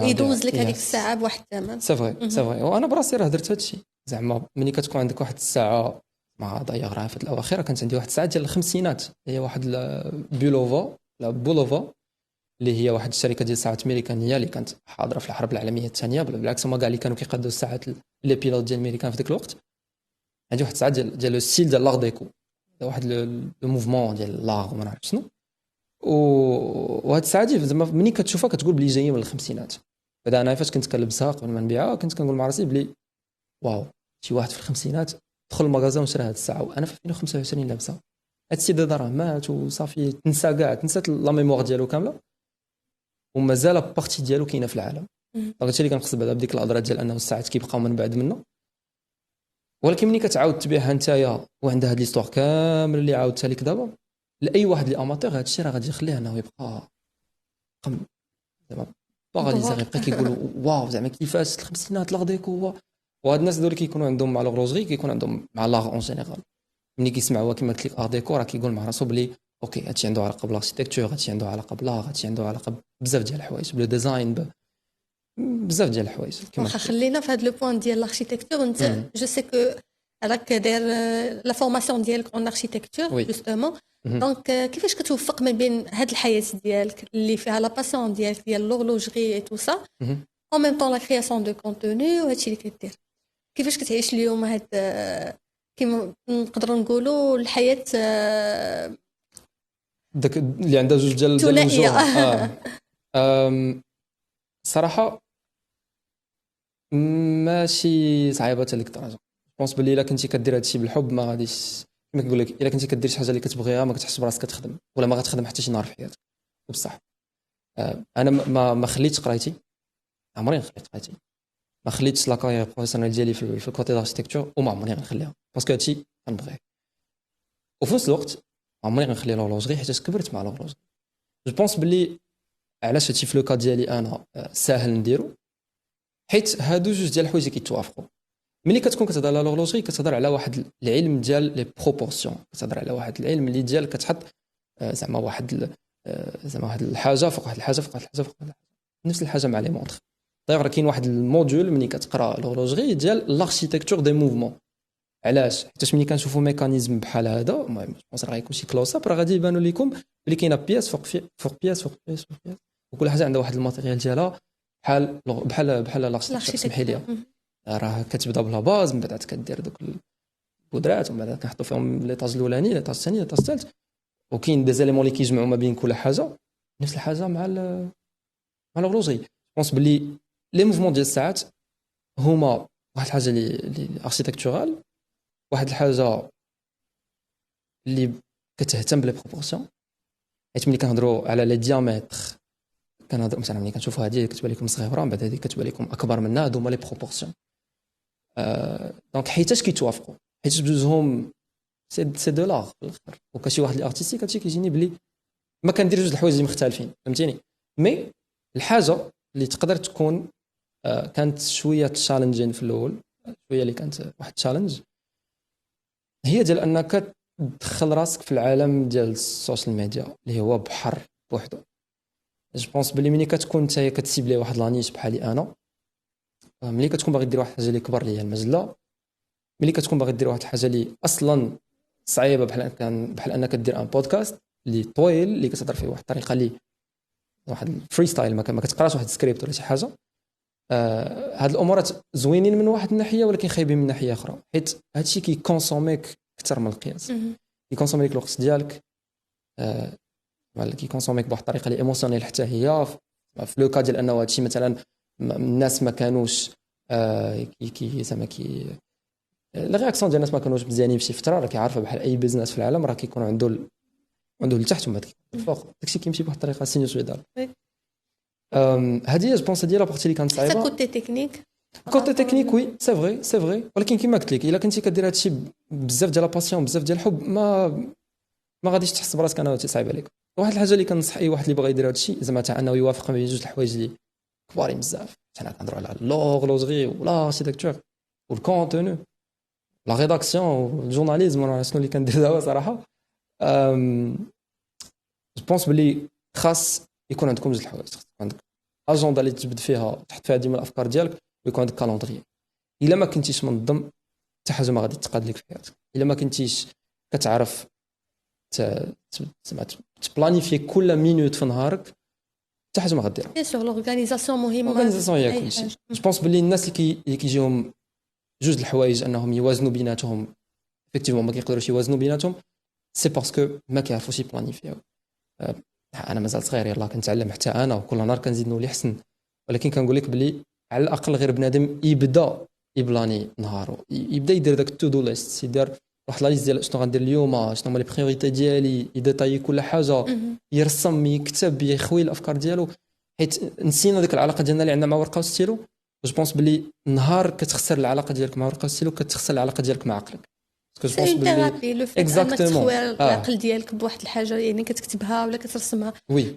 يدوز لك هذيك الساعه بواحد الثمن. سي فري وانا براسي راه درت هادشي. زعما ملي كتكون عندك واحد الساعه مع ضياغ في الاواخر، كانت عندي واحد الساعه ديال الخمسينات هي واحد بولوفا اللي هي واحد الشركه ديال ساعات امريكانيه اللي كانت حاضره في الحرب العالميه الثانيه. بالعكس هما كاع اللي كانوا كيقادوا الساعات لي بيلوت ديال الامريكان في ذاك الوقت. عندي واحد الساعه ديال لو ستيل ديال لار ديكو، واحد لو موفمون ديال لار وما نعرف شنو. وهاد الساعه دي زعما ملي كتشوفها كتقول بلي جايه من الخمسينات. بعدا انا فاش كنت كنلبسها قبل ما نبيعها كنت كنقول مع راسي بلي واو شي واحد في الخمسينات دخل المغازه وشرا هاد الساعه وانا في 2025 لابسها. هادشي دابا راه مات وصافي تنسات لا ميموار ديالو كامله ومازال بارتي ديالو كاينه في العالم. دونك هادشي اللي كنقصد بعدا بديك الهضره ديال انه الساعات كيبقاو من بعد منه. ولكن ملي كتعاود تبيعها نتايا وعندها هاد ليستوار كامل اللي عاودتها لك دابا لاي واحد اللي اماتور، هادشي راه غادي يخليه انه يبقى زعما باغاليزي يبقى كيقولوا واو زعما كيفاش الخمسينات لاغ ديكو. وهاد الناس دول كيكونوا عندهم مع لوغروجري كيكون عندهم مع لاغ اون جينيرال. ملي كيسمعوا كيما قلت لك ار ديكو راه كيقول مع راسو بلي اوكي هادشي عنده علاقه بالاركتيكتور، هادشي عنده علاقه بلاغ، هادشي عنده علاقه بزاف ديال الحوايج بلو ديزاين بزاف ديال الحوايج. واخا خلينا في هذا لو بوين ديال الاركتيكتور. انت جو سي كو راك داير لا فورماسيون ديالك اون اركتيكتور جوستومون. دونك كيفاش كتوفق ما بين هاد الحياه ديالك اللي فيها لا باسيون ديالك ديال لوغلوجري اي تو سا اون ميم طون لا كرياسيون دو كونتوني وهادشي اللي كدير؟ كيفاش كتعيش اليوم هاد كيما نقدروا نقولوا الحياه داك اللي عندها جوج ديال ثنائية. صراحه ماشي صعيبه حتى لك الدرجه. بونس بلي الا كنتي كدير هادشي بالحب ما غاديش، كما كنقول لك الا كنتي كدير شي حاجه اللي كتبغيها ما كتحس براسك كتخدم، ولا ما غتخدم حتى شي نهار في حياتك. وبصح انا ما خليتش قرايتي، عمري خليت قرايتي، ما خليتش لا كارير بروفيسيونيل ديالي في الكوتي داركتيكتور، وما عمري غنخليها باسكو هادشي كنبغيه. وفي نفس الوقت عمري غنخلي لورلوجري حيت كبرت مع لورلوجري. جو بونس بلي علاش هادشي في لو كا ديالي انا ساهل نديرو، حيت هادو جوج ديال الحوايج كيتوافقوا. ملي كتكون كتهضر على لورلوجري كتهضر على واحد العلم ديال لي بروبورسيون، كتهضر على واحد العلم اللي ديال كتحط زعما واحد الحاجه فوق واحد الحاجه فوق واحد الحاجه فوق واحد الحاجه. نفس الحاجه مع لي مونطر. دايوغ كاين واحد الموديول ملي كتقرا لورلوجري ديال لاركتيكتور دي موفمون. علاش؟ حيت ملي كنشوفوا ميكانيزم بحال هذا، المهم بونس راه غيكون شي كلوز اب، راه غادي يبانوا لكم بلي كاينه بياس فوق بياس فوق بياس فوق بياس، وكل حاجه عندها واحد الماتيريال ديالها بحال لاركتيكتور. سمحي لي، راه كتبدا بلا باز، من بعد كدير دوك البودرات، ومن بعد كنحطوا فيهم ليطاج الاولاني ليطاج الثاني ليطاج الثالث، وكاين دي زيليمون اللي كيجمعوا ما بين كل حاجه. نفس الحاجه مع لورلوجري. بونس بلي لي موفمون ديال الساعات هما واحد الحاجه اللي اركتيكتورال، واحد الحاجه اللي كتهتم بلي بروبورسيون. حيت ملي كنهضروا على لي ديامتر كنهضروا مثلا ملي كنشوفوا هذه كتبان لكم صغيره، من بعد هذه كتبان لكم اكبر منها، هادو هما لي بروبورسيون. دونك حيتاش كيتوافقوا، حيت بجوجهم سي دو لاغ في الاخر. وكشي واحد الارتيستيك هادشي كيجيني بلي ما كندير جوج الحوايج اللي مختلفين، فهمتيني. مي الحاجه اللي تقدر تكون كانت شويه تشالنجين في الاول، شويه اللي كانت واحد تشالنج، هي ديال انك تدخل راسك في العالم ديال السوشيال ميديا اللي هو بحر بوحدو. جو بونس بلي ملي كتكون نتايا كتسيبلي واحد لانيش بحالي انا، ملي كتكون باغي دير واحد الحاجه اللي كبر ليا المجله، ملي كتكون باغي دير واحد الحاجه اللي اصلا صعيبه بحال انك دير ان بودكاست اللي طويل اللي كتهضر فيه واحد الطريقه اللي واحد الفري ستايل، ما كتقراش واحد السكريبت ولا شي حاجه. هاد الامورات زوينين من واحد الناحيه ولكن خايبين من ناحيه اخرى، حيت هادشي كيكونسوميك اكثر من القياس. كيكونسوميك الوقت ديالك، كيكونسوميك بواحد الطريقه اللي ايموسيونيل حتى هي. في لو كا ديال انه هادشي مثلا الناس ما كانوش زعما لا رياكسيون ديال الناس ما كانوش مزيانين في شي فتره، راه كيعرفها بحال اي بيزنس في العالم، راه كيكون عنده لتحت ومن الفوق، داكشي كيمشي بواحد الطريقه سينوسويدال. هذه جو بونس هذه لا بارتي اللي كانت صعيبه. كوتي تكنيك وي سي فري ولكن كيما قلت لك الا كنتي كدير هادشي بزاف ديال لاباسيون بزاف ديال الحب ما غاديش تحس براسك انه صعيب عليك. واحد الحاجه اللي كنصح اي واحد اللي باغي يدير هادشي زعما تاع انه يوافق بين جوج الحوايج اللي كبارين بزاف. حنا كنهضروا على لورلوجري ولا اركتيكتور والكونتوني لا ريداكسيون والجورناليزم، وانا شنو اللي كندير دابا صراحه. جو بونس بلي خاص يكون عندكم جوج الحوايج. عندك اجنده اللي تجبد فيها تحط فيها ديما الافكار ديالك، ويكون عندك كالندري. الا ما كنتيش منظم حتى حاجه ما غادي تقاد لك في حياتك. الا ما كنتيش كتعرف تبلانيفي كل مينوت في نهارك حتى حاجه ما غديرها. بيان سور لورغانيزاسيون مهمه. لورغانيزاسيون هي كلشي. جو بونس بلي الناس اللي كيجيهم جوج الحوايج انهم يوازنوا بيناتهم افكتيفمون ما كيقدروش يوازنوا بيناتهم، سي باسكو ما كيعرفوش يبلانيفيو. انا مازال صغير يلاه كنتعلم حتى انا، وكل نهار كنزيد نولي احسن، ولكن كنقول لك بلي على الاقل غير بنادم يبدا يبلاني نهارو، يبدا يدير داك التو دو ليست، يدير واحد لا ليست ديال شنو غندير اليوم، شنو هما لي بريوريتي ديالي، يديتاي كل حاجه، يرسم، يكتب، يخوي الافكار ديالو. حيت نسينا ديك العلاقه ديالنا اللي عندنا مع ورقه وستيلو. جو بونس بلي نهار كتخسر العلاقه ديالك مع ورقه وستيلو كتخسر العلاقه ديالك مع عقلك. سي اون ثيرابي لو فيت انك تخوي العقل ديالك بواحد الحاجه، يعني كتكتبها ولا كترسمها،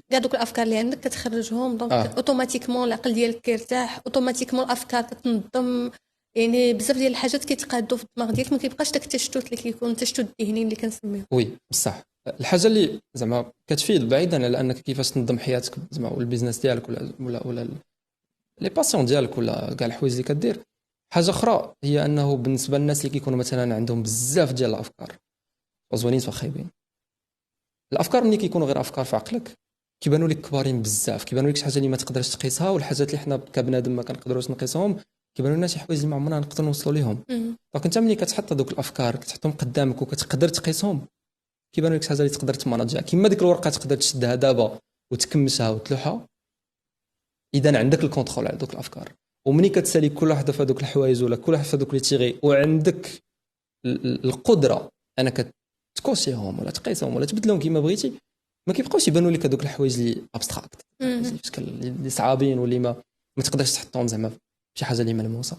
كاع دوك الافكار اللي عندك كتخرجهم، دونك اوتوماتيكمون العقل ديالك كيرتاح، اوتوماتيكمون الافكار كتنظم، يعني بزاف ديال الحاجات كيتقادوا في الدماغ ديالك، ما كيبقاش داك التشتت اللي كيكون التشتت الذهني اللي كنسميوه. وي بصح الحاجه اللي زعما كتفيد بعيدا على انك كيفاش تنظم حياتك زعما والبيزنس ديالك ولا لي باسيون ديالك ولا كاع الحوايج اللي كدير، حاجه اخرى هي انه بالنسبه للناس اللي كيكونوا مثلا عندهم بزاف ديال الافكار زوينين وخايبين، الافكار ملي كيكونوا غير افكار في عقلك كيبانوا لك كبارين بزاف، كيبانوا لك شي حاجه اللي ما تقدرش تقيسها، والحاجات اللي حنا كبنادم ما كنقدروش نقيسهم كيبانوا لنا شي حوايج اللي ما عمرنا نقدروا نوصلوا ليهم. دونك انت ملي كتحط هذوك الافكار كتحطهم قدامك وكتقدر تقيسهم، كيبان لك شي حاجه اللي تقدر تماناجيها كيما ديك الورقه تقدر تشدها دابا وتكمشها وتلوحها اذا عندك الكونترول على دوك الافكار ومني كتسالي كل واحده في هذوك الحوايج ولا كل واحد في هذوك لي تيغي وعندك القدره انك تكوشيهم ولا تقيسهم ولا تبدلهم كيما بغيتي ما كيبقاوش يبانوا لك هذوك الحوايج اللي ابستراكت اللي صعابين واللي ما تقدرش تحطهم زعما شي حاجه اللي ملموسه.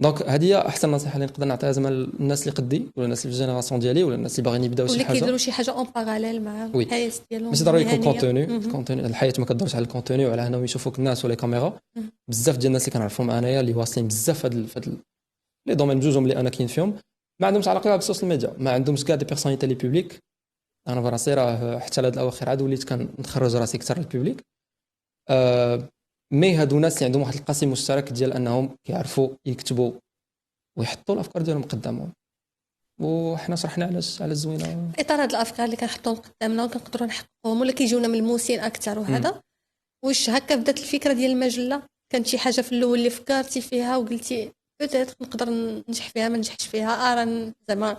دونك هذه هي احسن نصيحه اللي نقدر نعطيها زعما الناس اللي قدي ولا الناس اللي في الجينيراسيون ديالي ولا الناس اللي باغيين يبداو شي حاجه واللي كيديروا شي حاجه اون باراليل مع الحياه ديالهم ماشي ضروري يكون كونتوني الحياه ما كدورش على الكونتوني وعلى انهم يشوفوك الناس ولا كاميرا. بزاف ديال الناس اللي كنعرفهم انايا اللي واصلين بزاف هاد لي دومين بجوجهم اللي انا كاين فيهم ما عندهمش علاقه بالسوشيال ميديا ما عندهمش كاع دي بيرسوناليتي لي بوبليك. انا براسي راه حتى لهاد الاواخر عاد وليت كنخرج راسي اكثر للبوبليك. مي هادو ناس اللي عندهم واحد القاسم مشترك ديال انهم كيعرفوا يكتبوا ويحطوا الافكار ديالهم قدامهم وحنا شرحنا على الزوينه اطار هاد الافكار اللي كنحطوهم قدامنا وكنقدروا نحققوهم ولا كيجيونا ملموسين اكثر. وهذا واش هكا بدات الفكره ديال المجله؟ كانت شي حاجه في الاول اللي فكرتي فيها وقلتي بوتيت نقدر ننجح فيها ما نجحش فيها زعما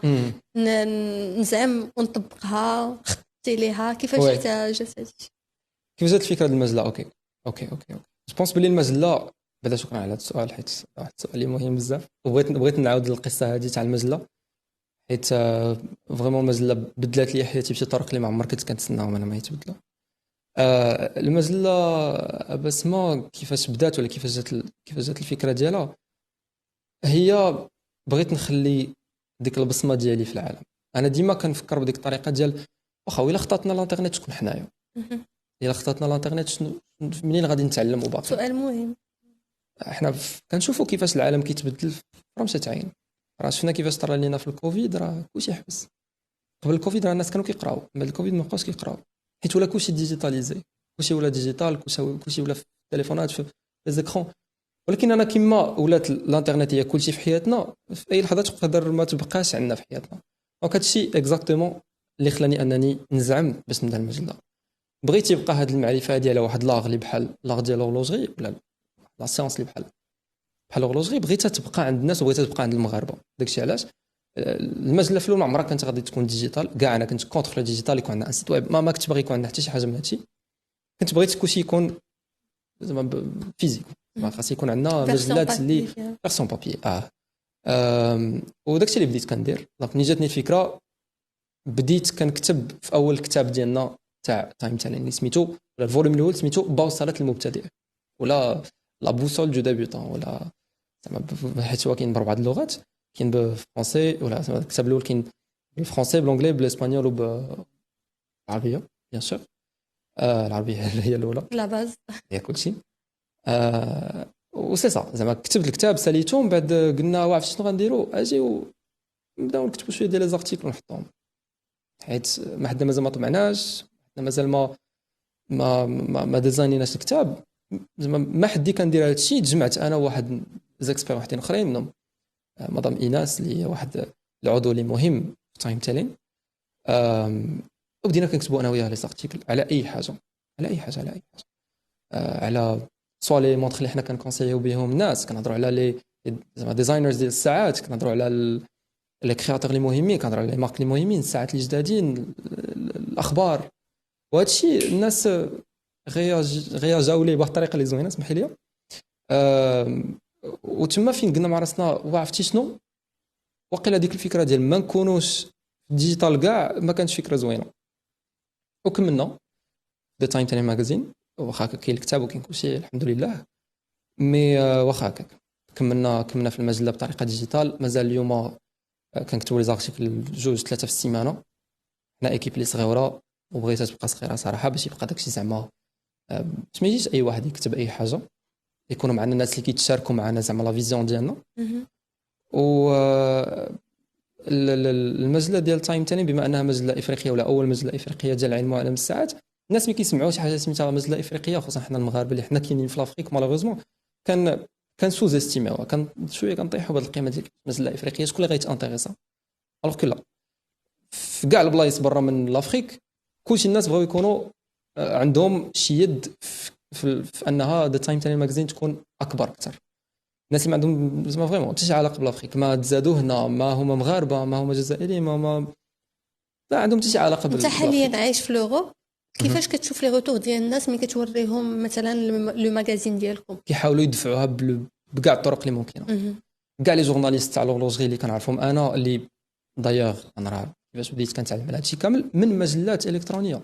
نزعم ونطبقها خطتي ليها كيفاش جات هادشي؟ كيف جات الفكره ديال المجله؟ اوكي جو بونس بلي المجله بعدا شكرا على هذا السؤال حيت واحد السؤال اللي مهم بزاف وبغيت نعاود القصه هذه تاع المجله حيت فريمون المجله بدلات لي حياتي بشي طرق اللي ما عمر كنت كنتسناهم انا ما يتبدلوا. المجله بسمه كيفاش بدات ولا كيفاش جات الفكره ديالها هي بغيت نخلي ديك البصمه ديالي في العالم. انا ديما كنفكر بديك الطريقه ديال واخا الا خطاتنا الانترنت تكون حنايا الا خطاتنا الانترنت منين غادي نتعلم وباقي سؤال مهم. احنا كنشوفوا كيفاش العالم كيتبدل فرمشه عين. راه شفنا كيفاش طرا لينا في الكوفيد راه كلشي حبس. قبل الكوفيد راه الناس كانوا كيقراو بعد الكوفيد ما بقاوش كيقراو حيت ولا كلشي ديجيتاليزي كلشي ولا ديجيتال كلشي ولا في التليفونات في ليزيكرون. ولكن انا كيما ولات الانترنت هي كلشي في حياتنا في اي لحظه تقدر ما تبقاش عندنا في حياتنا. دونك هادشي اكزاكتومون اللي خلاني انني نزعم باش نبدا المجله. بغيت يبقى هاد المعرفه هادي على واحد لاغ اللي بحال لاغ ديال لورلوجري ولا لا سيونس اللي بحال لورلوجري بغيتها تبقى عند الناس وبغيتها تبقى عند المغاربه. داكشي علاش المجله في الاول عمرها كانت غادي تكون ديجيتال كاع. انا كنت كونتر ديجيتال يكون عندنا ان سيت ويب ما كنتش باغي يكون عندنا حتى شي حاجه من هادشي. كنت بغيت كلشي يكون زعما فيزيك خاص يكون عندنا مجلات اللي بيرسون بابي وداكشي اللي بديت كندير. دونك ملي جاتني الفكره بديت كنكتب في اول كتاب ديالنا تاع تايم تالين اللي سميتو ولا الفوليوم الاول سميتو بوصله المبتدئ ولا لا بوصول دو ديبيوتون ولا زعما حيت هو كاين باربعه اللغات كاين بالفرنسي ولا الكتاب الاول كاين بالفرنسي بالانجلي بالاسبانيول وبالعربيه بيان سور. العربيه هي الاولى لا باز هي كلشي وسي صا زعما كتبت الكتاب ساليته من بعد قلنا واعر شنو غنديروا اجيو نبداو نكتبوا شويه ديال لي زارتيكل ونحطهم حيت ما حدا مازال ما طبعناش مازال ما ديزاينيناش الكتاب زعما ما حدي كندير هذا الشيء. تجمعت انا وواحد زيكسبير واحدين اخرين منهم مدام ايناس اللي هي واحد العضو اللي مهم في تايم تيلين وبدينا كنكتبوا انا وياه لي زارتيكل على اي حاجه على سوا لي مونطخ اللي حنا كنكونسييو بهم الناس كنهضروا على لي زعما ديزاينرز ديال الساعات كنهضروا على لي كرياتور اللي مهمين كنهضروا على لي مارك اللي مهمين الساعات اللي جدادين الاخبار وهذا الشيء الناس غياجاو ليه بواحد الطريقه اللي زوينه اسمح لي. وتما فين قلنا مع راسنا وعرفتي شنو وقيلا ديك الفكره ديال ما نكونوش ديجيتال كاع ما كانتش فكره زوينه. وكملنا ذا تايم تاني ماغازين واخا كاين الكتاب وكاين كلشي الحمد لله مي واخا هكاك كملنا في المجله بطريقه ديجيتال. مازال اليوم كنكتبوا لي زارتيكل 2-3 في السيمانه. حنا ايكيب اللي صغيره وبغيتها تبقى صغيره صراحه باش يبقى داكشي زعما باش ما يجيش اي واحد يكتب اي حاجه يكونوا معنا الناس اللي كيتشاركوا معنا زعما لا فيزيون ديالنا. و المجله ديال تايم تاني بما انها مجله افريقيه ولا اول مجله افريقيه ديال العلم وعلم الساعات الناس اللي كيسمعوا شي حاجه سميتها مجله افريقيه خصوصا حنا المغاربه اللي حنا كاينين في لافريك مالوغوزمون كان سوز استيماو كان شويه كنطيحوا بهذه القيمه ديال المجله الافريقيه شكون اللي غيتانتيريسا الوغ كو لا في كاع البلايص برا من لافريك كلشي الناس بغاو يكونوا عندهم شي يد في انها ذا تايم تاني ماغازين تكون اكبر اكثر. الناس اللي ما عندهم زعما فريمون حتى شي علاقه بالافريك ما تزادوا هنا ما هما مغاربه ما هما جزائريين ما لا عندهم حتى شي علاقه انت حاليا عايش في لوروب، كيفاش كتشوف لي روتور ديال الناس ملي كتوريهم مثلا لو ماغازين ديالكم؟ كيحاولوا يدفعوها بكاع الطرق اللي ممكنه. كاع لي جورناليست تاع لورلوجري اللي كنعرفهم انا، اللي دايوغ انا راه كيفاش بديت كنتعلم على هادشي كامل من مجلات الكترونيه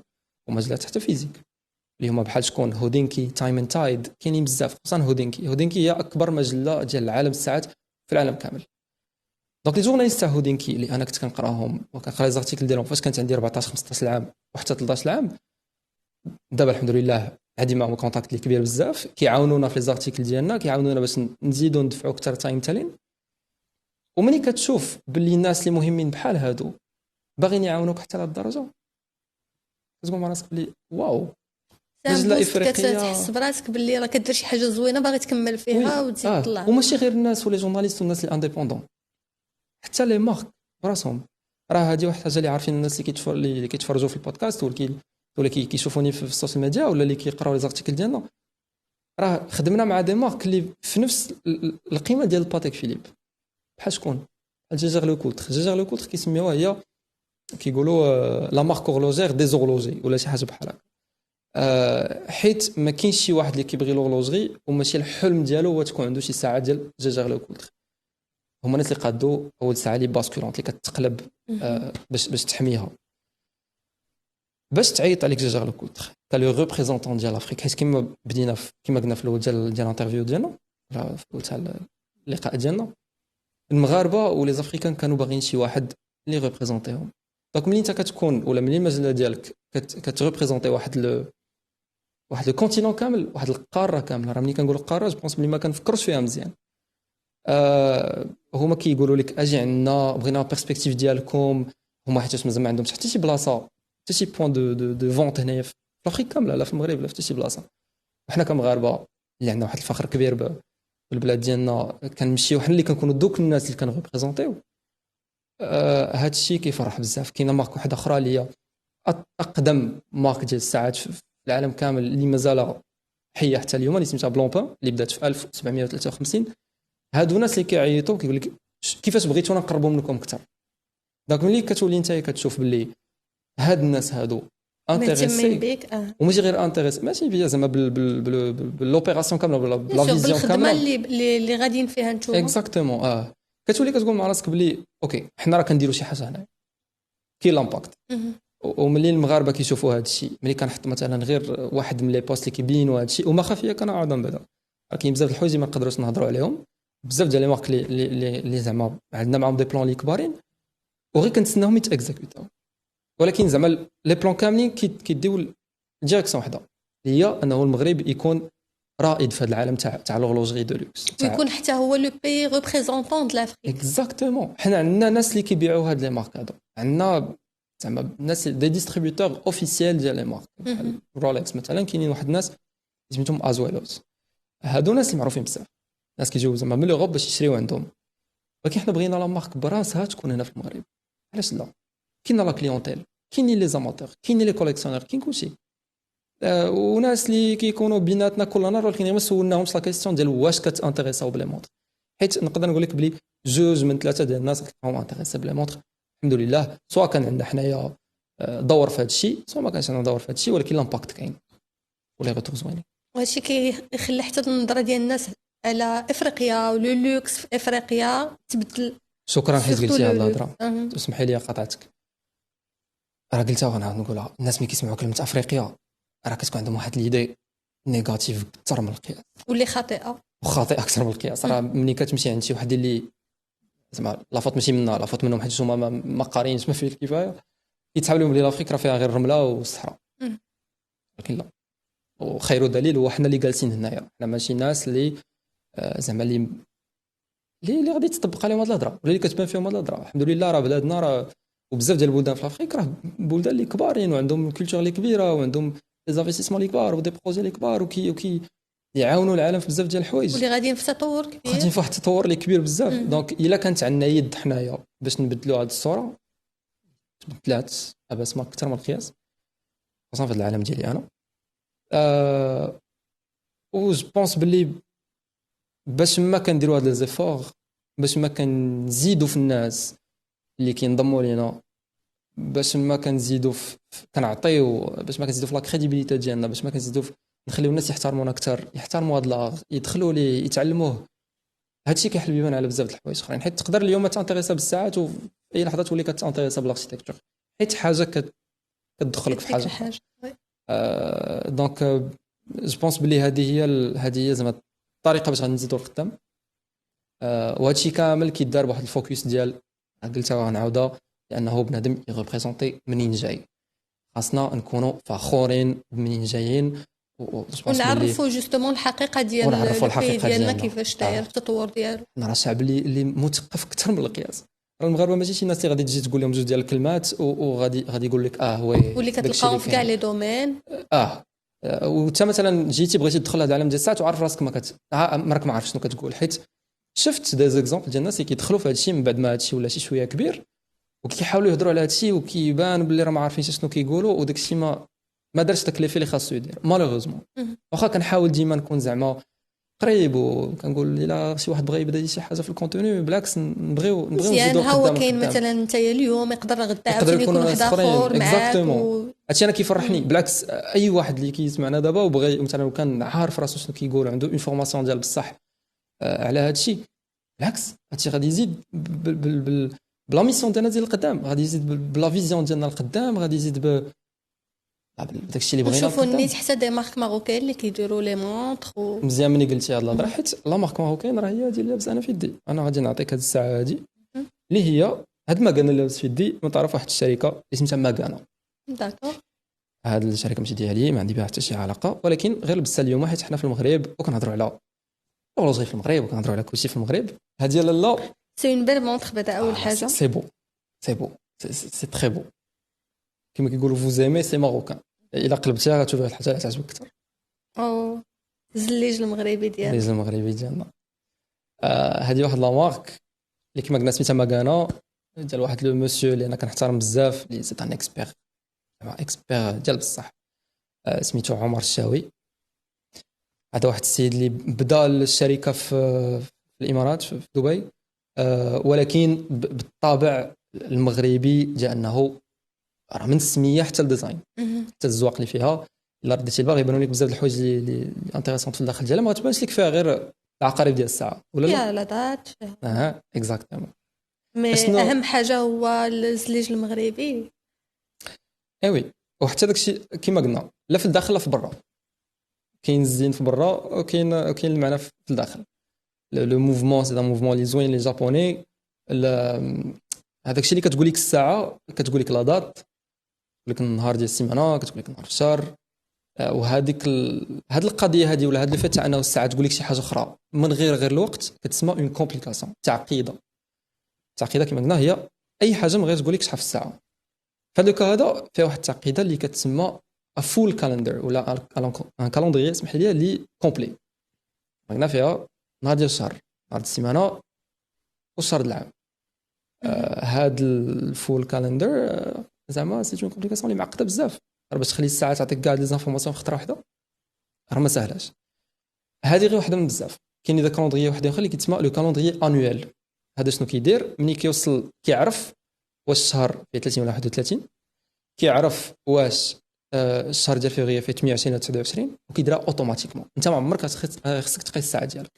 ومجلات حتى فيزيك اللي هما بحال شكون هودينكي، تايم اند تايد، كاينين بزاف. خصوصا هودينكي هي اكبر مجله ديال العالم الساعات في العالم كامل. دونك لي جورناليست تاع هودينكي اللي انا كنت كنقراهم وكنقرا لي زارتيكل ديالهم فاش كانت عندي 14 15 عام وحتى 13 عام، دابا الحمد لله عندي معهم كونتاكت اللي كبير بزاف، كيعاونونا في لي زارتيكل ديالنا، كيعاونونا باش نزيدو ندفعوا اكثر تايم تالين. ومني كتشوف باللي الناس اللي مهمين بحال هادو باغيين يعاونوك حتى لهاد الدرجه، كتقول مع راسك بلي واو، مجله افريقيه، كتحس براسك باللي راه كدير شي حاجه زوينه باغي تكمل فيها وتزيد تطلع. وماشي غير الناس ولا جورناليست والناس اللي انديبوندون، حتى لي مارك براسهم. راه هذه واحد الحاجه اللي عارفين الناس اللي كيتفرجوا في البودكاست ولا كيشوفوني في السوشيال ميديا ولا اللي كيقراو لي زارتيكل ديالنا. راه خدمنا مع دي مارك اللي في نفس القيمه ديال باتيك فيليب، بحال شكون الجزائر لو كولتر كيسميوها هي كيقولوا لا مارك اورلوجير دي زورلوجي ولا شي حاجه بحال هكا. حيت ما كاينش شي واحد اللي كيبغي لورلوجري وماشي الحلم ديالو هو تكون عنده شي ساعه ديال جزائر لو كولتر. هما الناس اللي قادوا اول ساعه لي باسكولونت اللي كتقلب باش تحميها، باش تعيط عليك جزائر لو كولتر كالو ريبريزونطون ديال افريك. حيت كما بدينا كما قلنا في الاول ديال الانترفيو ديالنا في الاول تاع اللقاء ديالنا، المغاربه ولي زافريكان كانوا باغيين شي واحد اللي ريبريزونطيهم. دونك ملي انت كتكون ولا ملي المجله ديالك كتريبريزونطي واحد الكونتينون كامل، واحد القاره كامله، راه ملي كنقول قاره جو بونس بلي ما كنفكرش فيها مزيان. هما كيقولوا لك اجي عندنا بغينا بيرسبكتيف ديالكم، هما حيت ما عندهمش حتى شي بلاصه، حتى شي بوين دو فونت هنايا في افريقيا كامله، لا في المغرب لا في حتى شي بلاصه. وحنا كمغاربه اللي عندنا واحد الفخر كبير بالبلاد ديالنا، كنمشيو حنا اللي كنكونوا دوك الناس اللي كنريبريزونطيو. هذا الشيء كيفرح بزاف. كاينه مارك واحده اخرى اللي هي اقدم مارك ديال الساعات في العالم كامل اللي مازال حيه حتى اليوم، اللي سميتها بلومبان، اللي بدات في 1753. هادو ناس اللي كيعيطوا كيقول لك كيفاش بغيتونا نقربوا منكم اكثر. دونك ملي كتولي نتايا كتشوف باللي هاد الناس هادو انتريسي بيك وماشي غير انتريسي، ماشي بيا زعما بالاوبيراسيون كامله بلا فيزيون كامله اللي غاديين فيها نتوما اكزاكتومون. كتولي كتقول مع راسك بلي اوكي حنا راه كنديروا شي حاجه هنا كاين لامباكت. وملي المغاربه كيشوفوا هذا الشيء، ملي كنحط مثلا غير واحد من لي بوست اللي كيبينوا هذا الشيء وما خافيه كنعاودهم بعدا، كاين بزاف د الحوايج ما نقدروش نهضروا عليهم، بزاف ديال لي مارك اللي زعما عندنا معهم دي بلان اللي كبارين وغير كنتسناهم يتاكزيكوتاو، ولكن زعما لي بلان كاملين كيديو ديريكسيون وحده، اللي هي انه المغرب يكون رائد في هذا العالم تاع لورلوجري دو لوكس، ويكون حتى هو لو بي ريبريزونطون د لافريك. اكزاكتومون. حنا عندنا ناس اللي كيبيعوا هاد لي مارك هادو، عندنا زعما الناس دي ديستريبيوتور اوفيسيال ديال لي مارك رولكس مثلا. كاينين واحد الناس سميتهم ازويلوز، هادو ناس اللي معروفين بزاف، ناس كيجيو زعما من اوروب باش يشريو عندهم. ولكن حنا بغينا لا مارك براسها تكون هنا في المغرب. علاش لا؟ كاين لا كليونتيل، كاينين لي زاماتور، كاينين لي كوليكسيونير، كاين كلشي. وناس اللي كيكونوا بيناتنا كل نهار، ولكن ما سولناهمش لا كيسيون ديال واش كتانتريساو بلي مونطر. حيت نقدر نقول لك بلي جوج من ثلاثه ديال الناس كيكونوا انتريسي بلي مونطر الحمد لله، سواء كان عندنا حنايا دور في هذا الشيء سواء ما كانش عندنا دور في هذا الشيء، ولكن لامباكت كاين ولي غوتور زوينين. وهادشي كيخلي حتى النظره ديال الناس على افريقيا ولو لوكس في افريقيا تبدل. شكرا حيت قلتي هاد الهضره، اسمحي لي قطعتك. راه قلتها وانا نقولها، الناس ملي كيسمعوا كلمه افريقيا راه كتكون عندهم واحد ليدي نيجاتيف اكثر من القياس، واللي خاطئه اكثر من القياس. راه ملي كتمشي عند شي واحد اللي زعما لافوت ماشي منا، لافوت منهم حيت هما ما قاريينش ما فيه الكفايه، يتحاول لهم بلي لافريك راه فيها غير الرمله والصحراء. ولكن لا، وخير دليل هو حنا اللي جالسين هنايا، حنا ماشي ناس اللي زعما اللي غادي تطبق عليهم هاد الهضره ولا اللي كتبان فيهم هاد الهضره. الحمد لله راه بلادنا راه وبزاف ديال البلدان في افريقيا راه بلدان اللي كبارين وعندهم كولتور اللي كبيره وعندهم دي زانفيستيسمون اللي كبار ودي بروجي اللي كبار وكي يعاونوا العالم في بزاف ديال الحوايج، واللي غاديين في تطور كبير، غاديين في واحد التطور اللي كبير بزاف. دونك الا كانت عندنا يد حنايا باش نبدلوا هذه الصوره تبدلات اباس ما اكثر من القياس، خاصه في العالم ديالي انا. و جو بونس بلي باش ما كنديروا هاد لي زيفور، باش ما كنزيدوا في الناس اللي كينضموا لينا باش ما كنزيدوا كنعطيو باش ما كنزيدوا في لا كريديبيليتي ديالنا، باش ما كنزيدوا نخليو الناس يحترمونا اكثر، يحترموا هذا لاغ، يدخلوا ليه، يتعلموه. هادشي كيحل بيبان على بزاف د الحوايج اخرين، حيت تقدر اليوم تانتيريسا بالساعات وفي اي لحظه تولي كتانتيريسا بالاركتيكتور، حيت حاجه كتدخلك في حاجه. دونك جو بونس بلي هذه هي زعما الطريقه باش غنزيدوا لقدام. وهادشي كامل كيدار بواحد الفوكس ديال قلتها وغنعاودها، لانه بنادم يغوبريزونتي منين جاي، خاصنا نكونوا فخورين منين جايين ونعرفوا جوستومون الحقيقه ديال البي ديالنا كيفاش داير التطور ديالو. راه شعب اللي مثقف اكثر من القياس. المغاربه ماشي شي ناس اللي غادي تجي تقول لهم جوج ديال الكلمات وغادي يقول لك وي واللي كتلقاو في كاع لي دومين. وانت مثلا جيتي بغيتي تدخل هذا العالم ديال الساعات وعارف راسك راك ما عارف شنو كتقول، حيت شفت دي زيكزامبل ديال الناس اللي كيدخلوا في هذا الشيء من بعد ما هذا الشيء ولا شي شويه كبير، وكيحاولوا يهضروا على هذا الشيء وكيبان باللي راه ما عارفين شنو كيقولوا، وداك الشيء ما دارش داك ليفي اللي خاصو يدير مالوغوزمون. واخا كنحاول ديما نكون زعما قريب، وكنقول الا شي واحد بغى يبدا شي حاجه في الكونتوني بالعكس نبغيو نزيدو قدام. هو كاين مثلا انت اليوم يقدر غدا عاوتاني يكون واحد اخر معاك هادشي انا كيفرحني بالعكس. اي واحد اللي كيسمعنا دابا وبغى مثلا وكان عارف راسو شنو كيقول، عنده اون فورماسيون ديال بصح على هادشي، بالعكس هادشي غادي يزيد بلا ميسيون ديالنا ديال القدام، غادي يزيد بلا فيزيون ديالنا القدام، غادي يزيد داكشي اللي بغينا. نشوفوا النيت حتى دي مارك ماروكين اللي كيديروا لي مونطر مزيان ملي قلتي هاد الهضره، حيت لا مارك ماروكين راه هي ديال لابس انا في يدي. انا غادي نعطيك هاد الساعه هادي اللي هي هاد ماكانا اللي لابس في يدي من طرف واحد الشركه اللي سميتها ماكانا. داكور. هاد الشركه ماشي ديالي، ما عندي بها حتى شي علاقه، ولكن غير لبستها اليوم حيت حنا في المغرب وكنهضروا على الغوزغي في المغرب وكنهضروا على كلشي في المغرب. هادي لالا سي اون بيل مونطر بعدا اول حاجه. سي بو سي تري بو، كما كيقولوا فو زيمي سي ماروكان. الا قلبتيها غتشوف واحد الحاجه اللي تعجبك اكثر. الزليج المغربي ديالنا. الزليج المغربي ديالنا. هذه واحد لا مارك اللي كما قلنا سميتها ماكانا، ديال واحد لو مسيو اللي انا كنحترم بزاف، اللي سي ان اكسبير ديال بصح، سميتو عمر الشاوي. هذا واحد السيد اللي بدا الشركه في الامارات في دبي، ولكن بالطابع المغربي ديال انه راه من السميه حتى الديزاين حتى الزواق اللي فيها. الا رديتي الباغ يبانوا لك بزاف د الحوايج اللي انتريسونت في الداخل ديالها، ما غتبانش لك فيها غير العقارب ديال الساعه ولا لا. لا دات اكزاكتومون. مي اهم حاجه هو الزليج المغربي. وي، وحتى داكشي كما قلنا لا في الداخل لا في برا. كاين الزين في برا وكاين المعنى في الداخل. لو موفمون سي دا موفمون لي زوين لي جابوني. هذاك الشيء اللي كتقول لك الساعه، كتقول لك لا دات، كتقول لك النهار ديال السيمانه، كتقول لك نهار الشهر. وهذيك هذه القضيه هذه ولا هذا اللي فات انه الساعه تقول لك شي حاجه اخرى من غير الوقت، كتسمى اون كومبليكاسيون، تعقيده كما قلنا. هي اي حاجه من غير تقول لك شحال في الساعه. فهذا الكا هذا فيه واحد التعقيده اللي كتسمى فول كالندر ولا ان كالندري، اسمح لي، اللي كومبلي. قلنا فيها نهار ديال الشهر، نهار السيمانه والشهر ديال العام. هذا الفول كالندر زعما سي اون كومبليكاسيون اللي معقده بزاف. باش تخلي الساعه تعطيك كاع لي زانفورماسيون في خطره واحده راه ما سهلاش. هذه غير وحده من بزاف. كاين ذا كالندري واحد اخر اللي كيتسمى لو كالندري انويل. هذا شنو كيدير؟ ملي كيوصل كيعرف واش الشهر فيه 30 ولا 31، كيعرف واش الشهر ديال فيفري فيه 28 ولا 29، وكيديرها اوتوماتيكمون. انت ما عمرك خصك تقيس الساعه ديالك.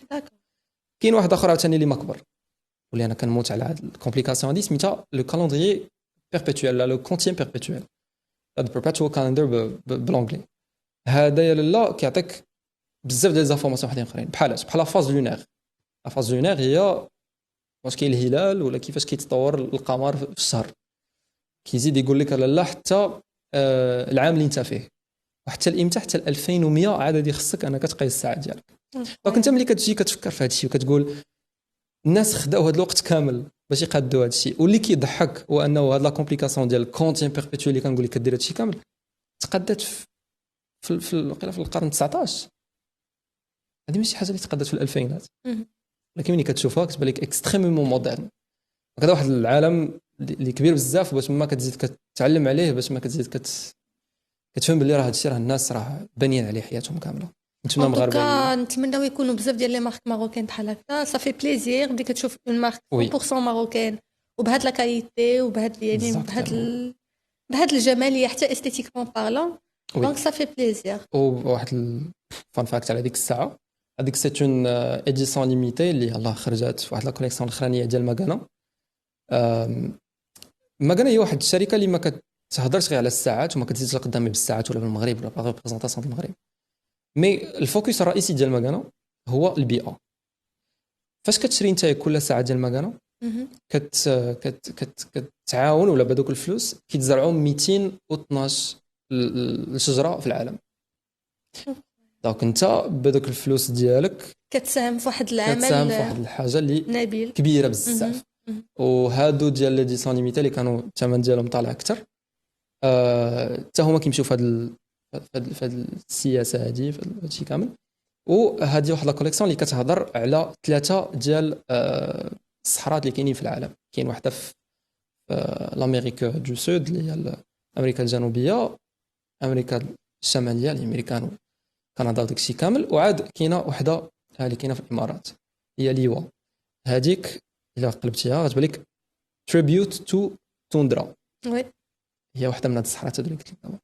كاين واحد اخر عاوتاني اللي مكبر واللي انا كنموت على هذه الكومبليكاسيون هذه، سميتها لو كالندري بيربيتويل لا لو كونتين بيربيتويل، هذا بيربيتوال كالندر بالانجلي. هذا لا كيعطيك بزاف ديال ليزانفورماسيون وحدين اخرين بحال لا فاز لونير. لا فاز لونير هي واش كاين الهلال ولا كيفاش كيتطور القمر في الشهر. كيزيد يقول لك لا حتى العام اللي انت فيه، وحتى الامتى، حتى 2100 عاد خصك انك تقيس الساعه ديالك. دونك انت ملي كتجي كتفكر في هذا الشيء وكتقول الناس خداو هذا الوقت كامل باش يقادوا هذا الشيء، واللي كيضحك هو انه هاد لا كومبليكاسيون ديال كونتين بيربيتويل اللي كنقول لك كدير هذا الشيء كامل تقادات في القرن 19. هذه ماشي حاجه اللي تقادات في الالفينات، لكن ملي كتشوفها كتبان لك اكستريمومون مودرن. هذا واحد العالم اللي كبير بزاف، باش ما كتزيد كتعلم عليه، باش ما كتزيد كتفهم باللي راه هذا الشيء راه الناس راه بانيين عليه حياتهم كامله. نتمنى المغاربه نتمناو يكونوا بزاف ديال لي مارك ماروكين بحال هكا. صافي بليزير ملي كتشوف اون مارك 100% ماروكين وبهاد لا كاليتي وبهاد يعني بهاد بهاد الجماليه حتى استيتيكمون بارلون دونك صافي بليزير. وواحد الفان فاكت على ديك الساعه، هذيك سيت اون اديسيون ليميتي اللي يلاه خرجت في واحد لا كوليكسيون الاخرانيه ديال ماغانا. ماغانا هي واحد الشركه اللي ما كتهضرش غير على الساعات وما كتزيدش قدامي بالساعات ولا بالمغرب ولا باغي بريزونطاسيون في المغرب، مي الفوكس الرئيسي ديال ماغانا هو البيئه. فاش كتشري نتايا كل ساعه ديال ماغانا كتعاون ولا بهذوك الفلوس كيتزرعوا 212 الشجره في العالم. دونك انت بهذوك الفلوس ديالك كتساهم في واحد العمل، كتساهم في واحد الحاجه اللي نبيل كبيره بزاف. وهادو ديال لي ديسون ليميتي اللي كانوا الثمن ديالهم طالع اكثر حتى هما كيمشيو في هاد السياسه هادي في هادشي كامل. وهذه واحد لا كوليكسيون اللي كتهضر على 3 ديال الصحراء اللي كاينين في العالم. كاين واحده في الامريك دو سود اللي هي امريكا الجنوبيه، امريكا الشماليه الامريكان وكندا وداكشي كامل، وعاد كاينه وحده اللي كاينه في الامارات هي ليوا. هذيك الا قلبتيها غتبان لك تريبيوت تو توندرا، وي هي واحده من هاد الصحراء اللي قلت لك دابا.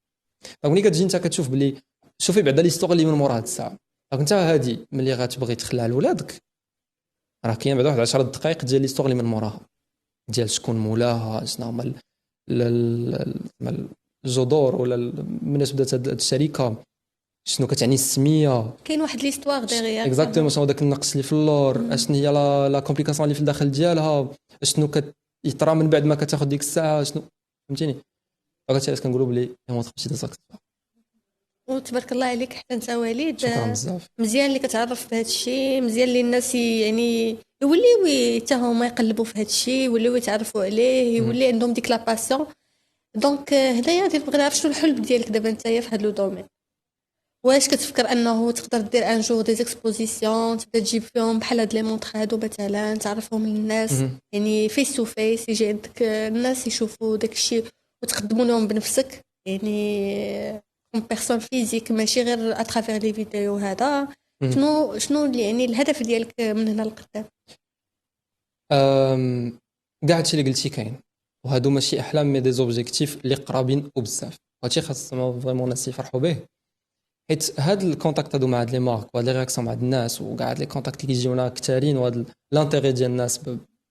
دونك ملي كتجي انت كتشوف بلي شوفي بعدا ليستوار اللي من مورا هاد الساعه، دونك انت هادي ملي غتبغي تخلع لولادك راه كاين بعدا واحد 10 دقائق ديال ليستوار اللي من موراها، ديال شكون مولاها، شنو هما الجذور ولا مناش بدات هاد الشركه، شنو كتعني السميه، كاين واحد ليستوار ديغيغ اكزاكتومون شنو داك النقص اللي في اللور، اشنو هي لا كومبليكاسيون اللي في الداخل ديالها، شنو كيطرا من بعد ما كتاخذ ديك الساعه، شنو فهمتيني. هادشي علاش كنقولوا بلي ما تخافش دازاك. وتبارك الله عليك حتى انت وليد، شكرا بزاف. مزيان اللي كتعرف بهذا الشيء، مزيان اللي الناس يعني يوليو حتى هما يقلبوا في هذا الشيء، يوليو يتعرفوا عليه، يولي عندهم ديك لا باسيون. دونك هنايا تبغي نعرف شنو الحلم ديالك دابا نتايا في هذا لو دومين. واش كتفكر انه تقدر دير ان جور دي اكسبوزيسيون تبدا تجيب فيهم بحال هاد لي مونطخ هادو مثلا تعرفهم للناس، يعني فيس تو فيس يجي عندك الناس يشوفوا داك الشيء وتقدموا لهم بنفسك، يعني كوم بيرسون فيزيك ماشي غير اترافير لي فيديو هذا. شنو اللي يعني الهدف ديالك من هنا لقدام؟ كاع هادشي اللي قلتي كاين، وهادو ماشي احلام مي دي زوبجيكتيف اللي قرابين وبزاف، هادشي خاص فريمون الناس يفرحوا به، حيت هاد الكونتاكت هادو مع هاد لي مارك وهاد لي رياكسيون مع هاد الناس وكاع هاد لي كونتاكت اللي كيجيونا كثارين وهاد لانتيغي ديال الناس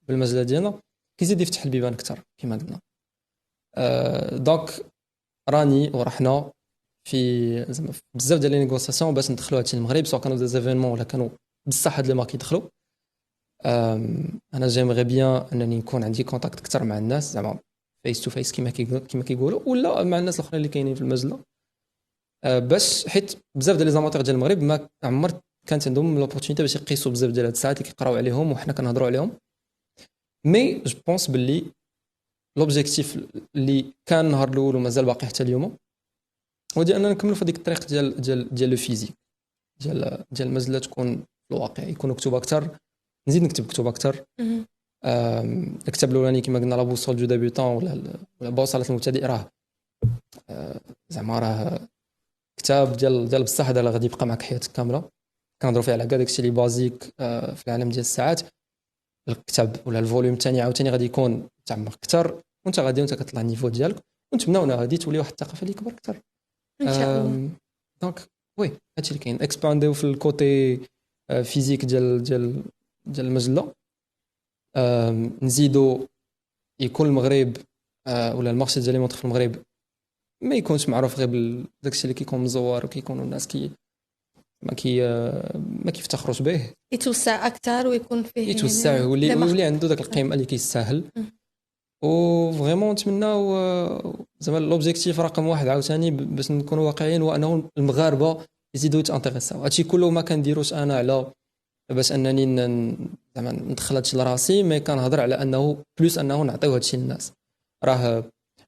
بالمجال ديالنا كيزيد يفتح البيبان اكثر كما قلنا. دونك راني ورحنا في زعما بزاف ديال لي نيغوسياسيون باش ندخلوا هادشي للمغرب، سواء كانوا دي زيفينمون ولا كانوا بصح هاد لي مارك يدخلوا. انا جيمغي بيان انني نكون عندي كونتاكت اكثر مع الناس زعما فيس تو فيس كما كيقولوا ولا مع الناس الاخرين اللي كاينين في المجله، باش حيت بزاف ديال لي زاماتور ديال المغرب ما عمر كانت عندهم لوبورتونيتي باش يقيسوا بزاف ديال هاد الساعات اللي كيقراو عليهم وحنا كنهضروا عليهم. مي جو بونس باللي لوبجيكتيف اللي كان النهار الاول ومازال باقي حتى اليوم هو ديال اننا نكملوا في هذيك الطريق ديال لو فيزيك ديال المجله تكون في الواقع، يكونوا كتب اكثر، نزيد نكتب كتب اكثر. الكتاب الاولاني كما قلنا لا بوصول دو ديبيوتون ولا بوصله المبتدئ راه زعما راه كتاب ديال بصح هذا غادي يبقى معك حياتك كامله. كنهضروا فيه على كاع داكشي اللي بازيك في العالم ديال الساعات. الكتاب ولا الفوليوم الثاني عاوتاني غادي يكون تعمق اكثر وانت غادي وانت كطلع النيفو ديالك ونتمناو غادي تولي واحد الثقافه اللي كبر اكثر ان شاء الله. دونك وي هادشي اللي كاين، اكسبانديو في الكوتي فيزيك ديال المجله، نزيدو يكون المغرب ولا المارشي ديال لي مونطخ في المغرب ما يكونش معروف غير داكشي اللي كيكون مزور وكيكونوا الناس ما كيفتخروش به، يتوسع اكثر ويكون فيه يتوسع يعني ويولي عنده داك القيمه اللي كيستاهل. و فريمون نتمناو زعما لوبجيكتيف رقم واحد عاوتاني باش نكونوا واقعيين هو انه المغاربه يزيدوا يتانتريساو. هادشي كله ما كنديروش انا على باش انني زعما ندخل هادشي لراسي، مي كنهضر على انه بلوس انه نعطيو هادشي للناس. راه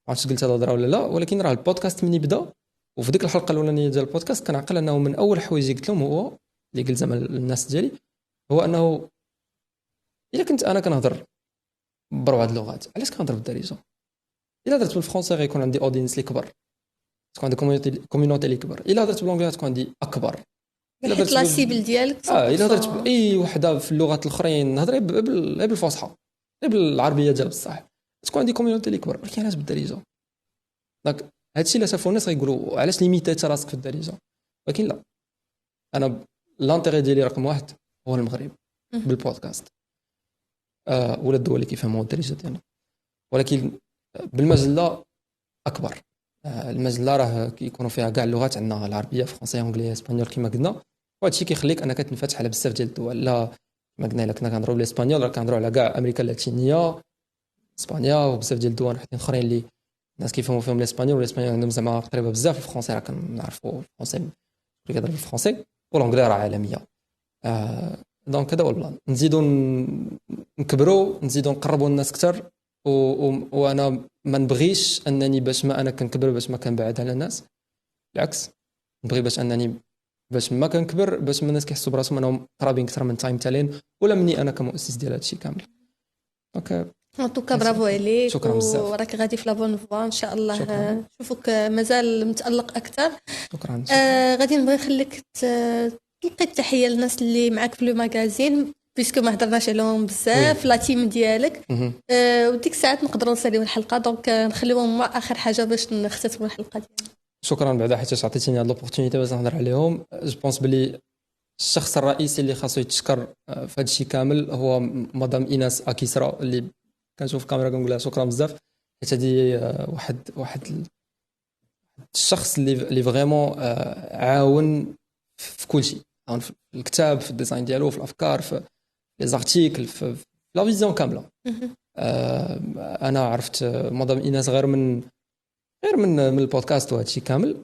عرفتش قلت هذا الهضره ولا لا، ولكن راه البودكاست مني بدا وفي ديك الحلقه الاولانيه ديال البودكاست كنعقل انه من اول حوايج قلت لهم هو اللي قلت زعما للناس ديالي هو انه الا كنت انا كنهضر بروعه اللغات علاش كنهضر بالدارجه؟ الا هضرت بالفرنسي غيكون عندي اودينس اللي كبر، تكون عندي كوميونيتي اللي كبر. الا هضرت بالانجليزي تكون عندي اكبر. الا هضرت لا سيبل ديالك الا هضرت باي وحده في اللغات الاخرين نهضر بالفصحى بالعربيه ديال بصح تكون عندي كوميونيتي اللي كبر. ولكن علاش بالدارجه؟ دونك هادشي اللي شافوا الناس غيقولوا علاش ليميتيت راسك في الدارجه، ولكن لا، انا لانتيغي ديالي رقم واحد هو المغرب بالبودكاست، ولا الدول اللي كيفهموا الدارجه ديالنا، ولكن بالمجله اكبر. المجله راه كيكونوا فيها كاع اللغات، عندنا العربيه، فرنسيه، انجليزيه، اسبانيول كما قلنا، وهذا الشيء كيخليك انك تنفتح على بزاف ديال الدول. لا كما قلنا الا كنا كنهضروا بالاسبانيول راه كنهضروا على كاع امريكا اللاتينيه، اسبانيا وبزاف ديال الدول وحدين اخرين اللي الناس كيفهموا فيهم الاسبانيول، والاسبانيول عندهم زعما قريبه بزاف. الفرنسي راه كنعرفوا الفرنسي اللي كيهضر بالفرنسي، والانجلي راه عالميه. دونك هذا هو البلان، نزيدوا نكبروا، نزيدوا نقربوا الناس اكثر، وانا ما نبغيش انني باش ما انا كنكبر باش ما كنبعد على الناس، بالعكس نبغي باش ما كنكبر باش ما الناس كيحسوا براسهم انهم قرابين اكثر من تايم تالين ولا مني انا كمؤسس ديال هذا الشيء كامل. دونك ان توكا برافو عليك، شكرا بزاف، وراك غادي في لابون فوا ان شاء الله. شكراً. نشوفك مازال متالق اكثر. شكرا. غادي نبغي نخليك تلقي التحيه للناس اللي معاك في لو ماغازين، بيسكو ما هضرناش عليهم بزاف، لا تيم ديالك. وديك الساعات نقدروا نساليو الحلقه، دونك نخليوهم مع اخر حاجه باش نختتموا الحلقه ديالنا. شكرا بعدا حيت عطيتيني هذه لوبورتونيتي باش نهضر عليهم. جو بونس بلي الشخص الرئيسي اللي خاصو يتشكر في هذا الشيء كامل هو مدام ايناس اكيسرا، اللي كنشوف الكاميرا كنقول لها شكرا بزاف، حيت هذه واحد الشخص اللي فريمون عاون في كل شيء، عاون في الكتاب، في الديزاين ديالو، في الافكار، في لي زارتيكل، في لا فيزيون كامله. انا عرفت مدام ايناس غير من البودكاست وهذا الشيء كامل،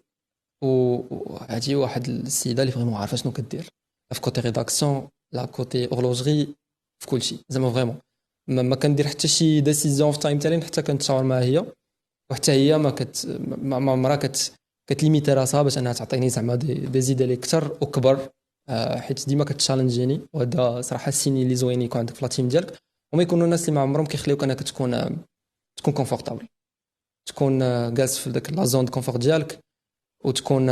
وهذه واحد السيده اللي فريمون عارفه شنو كدير في كوتي ريداكسيون، لا كوتي اورلوجري، في كل شيء زعما فريمون ما كندير حتى شي ديسيزيون في تايم تالين حتى كنتشاور معها هي، وحتى هي ما عمرها كتليميتي راسها باش انها تعطيني زعما دي زيد لي اكثر وكبر، حيت ديما كتشالنجيني، وهذا صراحه السيني اللي زوينين يكون عندك في لاتيم ديالك، وما يكونوا الناس اللي ما عمرهم كيخليوك انك تكون كونفورتابل، تكون جالس في داك لا زون دو كونفور ديالك، وتكون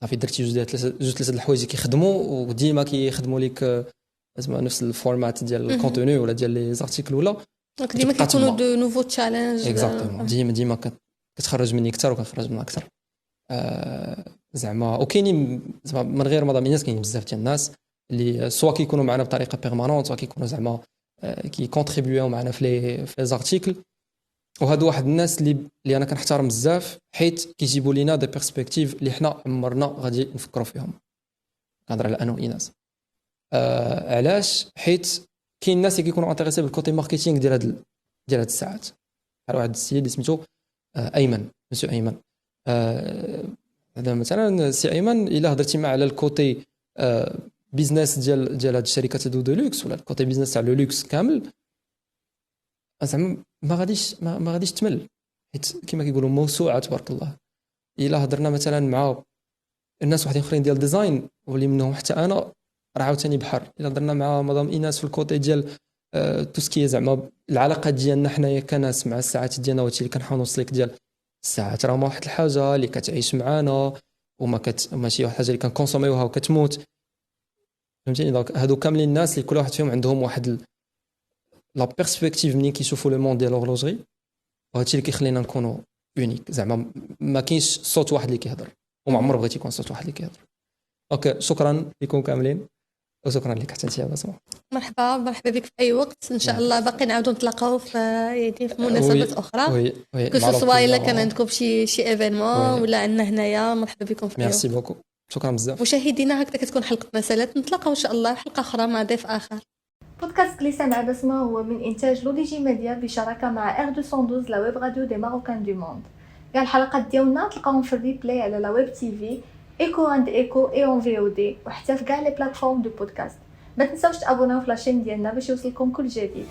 صافي درتي جوج ثلاثه الحوايج اللي كيخدموا وديما كيخدموا لك زعما نفس الفورمات ديال الكونتوني ولا ديال لي زارتيكل، ولا دونك ديما كيكونوا دو نوفو تشالنج. اكزاكتومون ديما كتخرج مني اكثر وكنخرج منها اكثر. زعما وكاينين زعما من غير مدام ايناس كاين بزاف ديال الناس اللي سوا كيكونوا معنا بطريقه بيرمانونت، سوا كيكونوا زعما كي كونتريبيو معنا في لي زارتيكل، وهادو واحد الناس اللي انا كنحترم بزاف، حيت كيجيبوا لينا دي بيرسبكتيف اللي حنا عمرنا غادي نفكروا فيهم. كنهضر على انا وإيناس. علاش؟ حيت كاين الناس اللي كيكونوا انتريسي بالكوتي ماركتينغ ديال هاد الساعات، بحال واحد السيد اللي سميتو ايمن، مسيو ايمن. هذا مثلا سي ايمن الا هضرتي معاه على الكوتي بيزنس ديال هاد الشركات دو لوكس، ولا الكوتي بيزنس تاع لو لوكس كامل، زعما ما غاديش تمل، حيت كما كيقولوا موسوعه تبارك الله. الا هضرنا مثلا مع الناس واحدين اخرين ديال ديزاين واللي منهم حتى انا، راه عاوتاني بحر. الا هضرنا مع مدام ايناس في الكوتي ديال توسكي زعما العلاقه ديالنا حنايا كناس مع الساعات ديالنا، وهادشي اللي كنحاول نوصلك ديال الساعات راه ما واحد الحاجه اللي كتعيش معانا ماشي واحد الحاجه اللي كنكونسوميوها وكتموت، فهمتيني. دونك هادو كاملين الناس اللي كل واحد فيهم عندهم واحد لا بيرسبكتيف منين كيشوفوا لو موند ديال لوغلوجري، وهادشي اللي كيخلينا نكونوا يونيك. زعما ما كاينش صوت واحد اللي كيهضر، وما عمر بغيت يكون صوت واحد اللي كيهضر. دونك شكرا لكم كاملين، وشكرا لك حتى انت يا بسمه. مرحبا بك في اي وقت ان شاء الله. باقي نعاودوا نتلاقاو في مناسبات اخرى، سواء الا كان عندكم شي ايفينمون ولا عندنا هنايا. مرحبا بكم في ميرسي بوكو، شكرا بزاف. مشاهدينا هكذا كتكون حلقتنا سالات. نتلاقاو ان شاء الله حلقه اخرى مع ضيف اخر. بودكاست جلسة مع بسمة هو من إنتاج لوديجي ميديا بشراكة مع R212 لا ويب راديو دي ماروكان دو موند. كاع الحلقات ديالنا تلقاوهم في الريبلاي على لا ويب تي في ايكو اند ايكو اي اون في او دي، وحتى في كاع لي بلاتفورم دو بودكاست. ما تنساوش تابوناو في لاشين ديالنا باش يوصلكم كل جديد.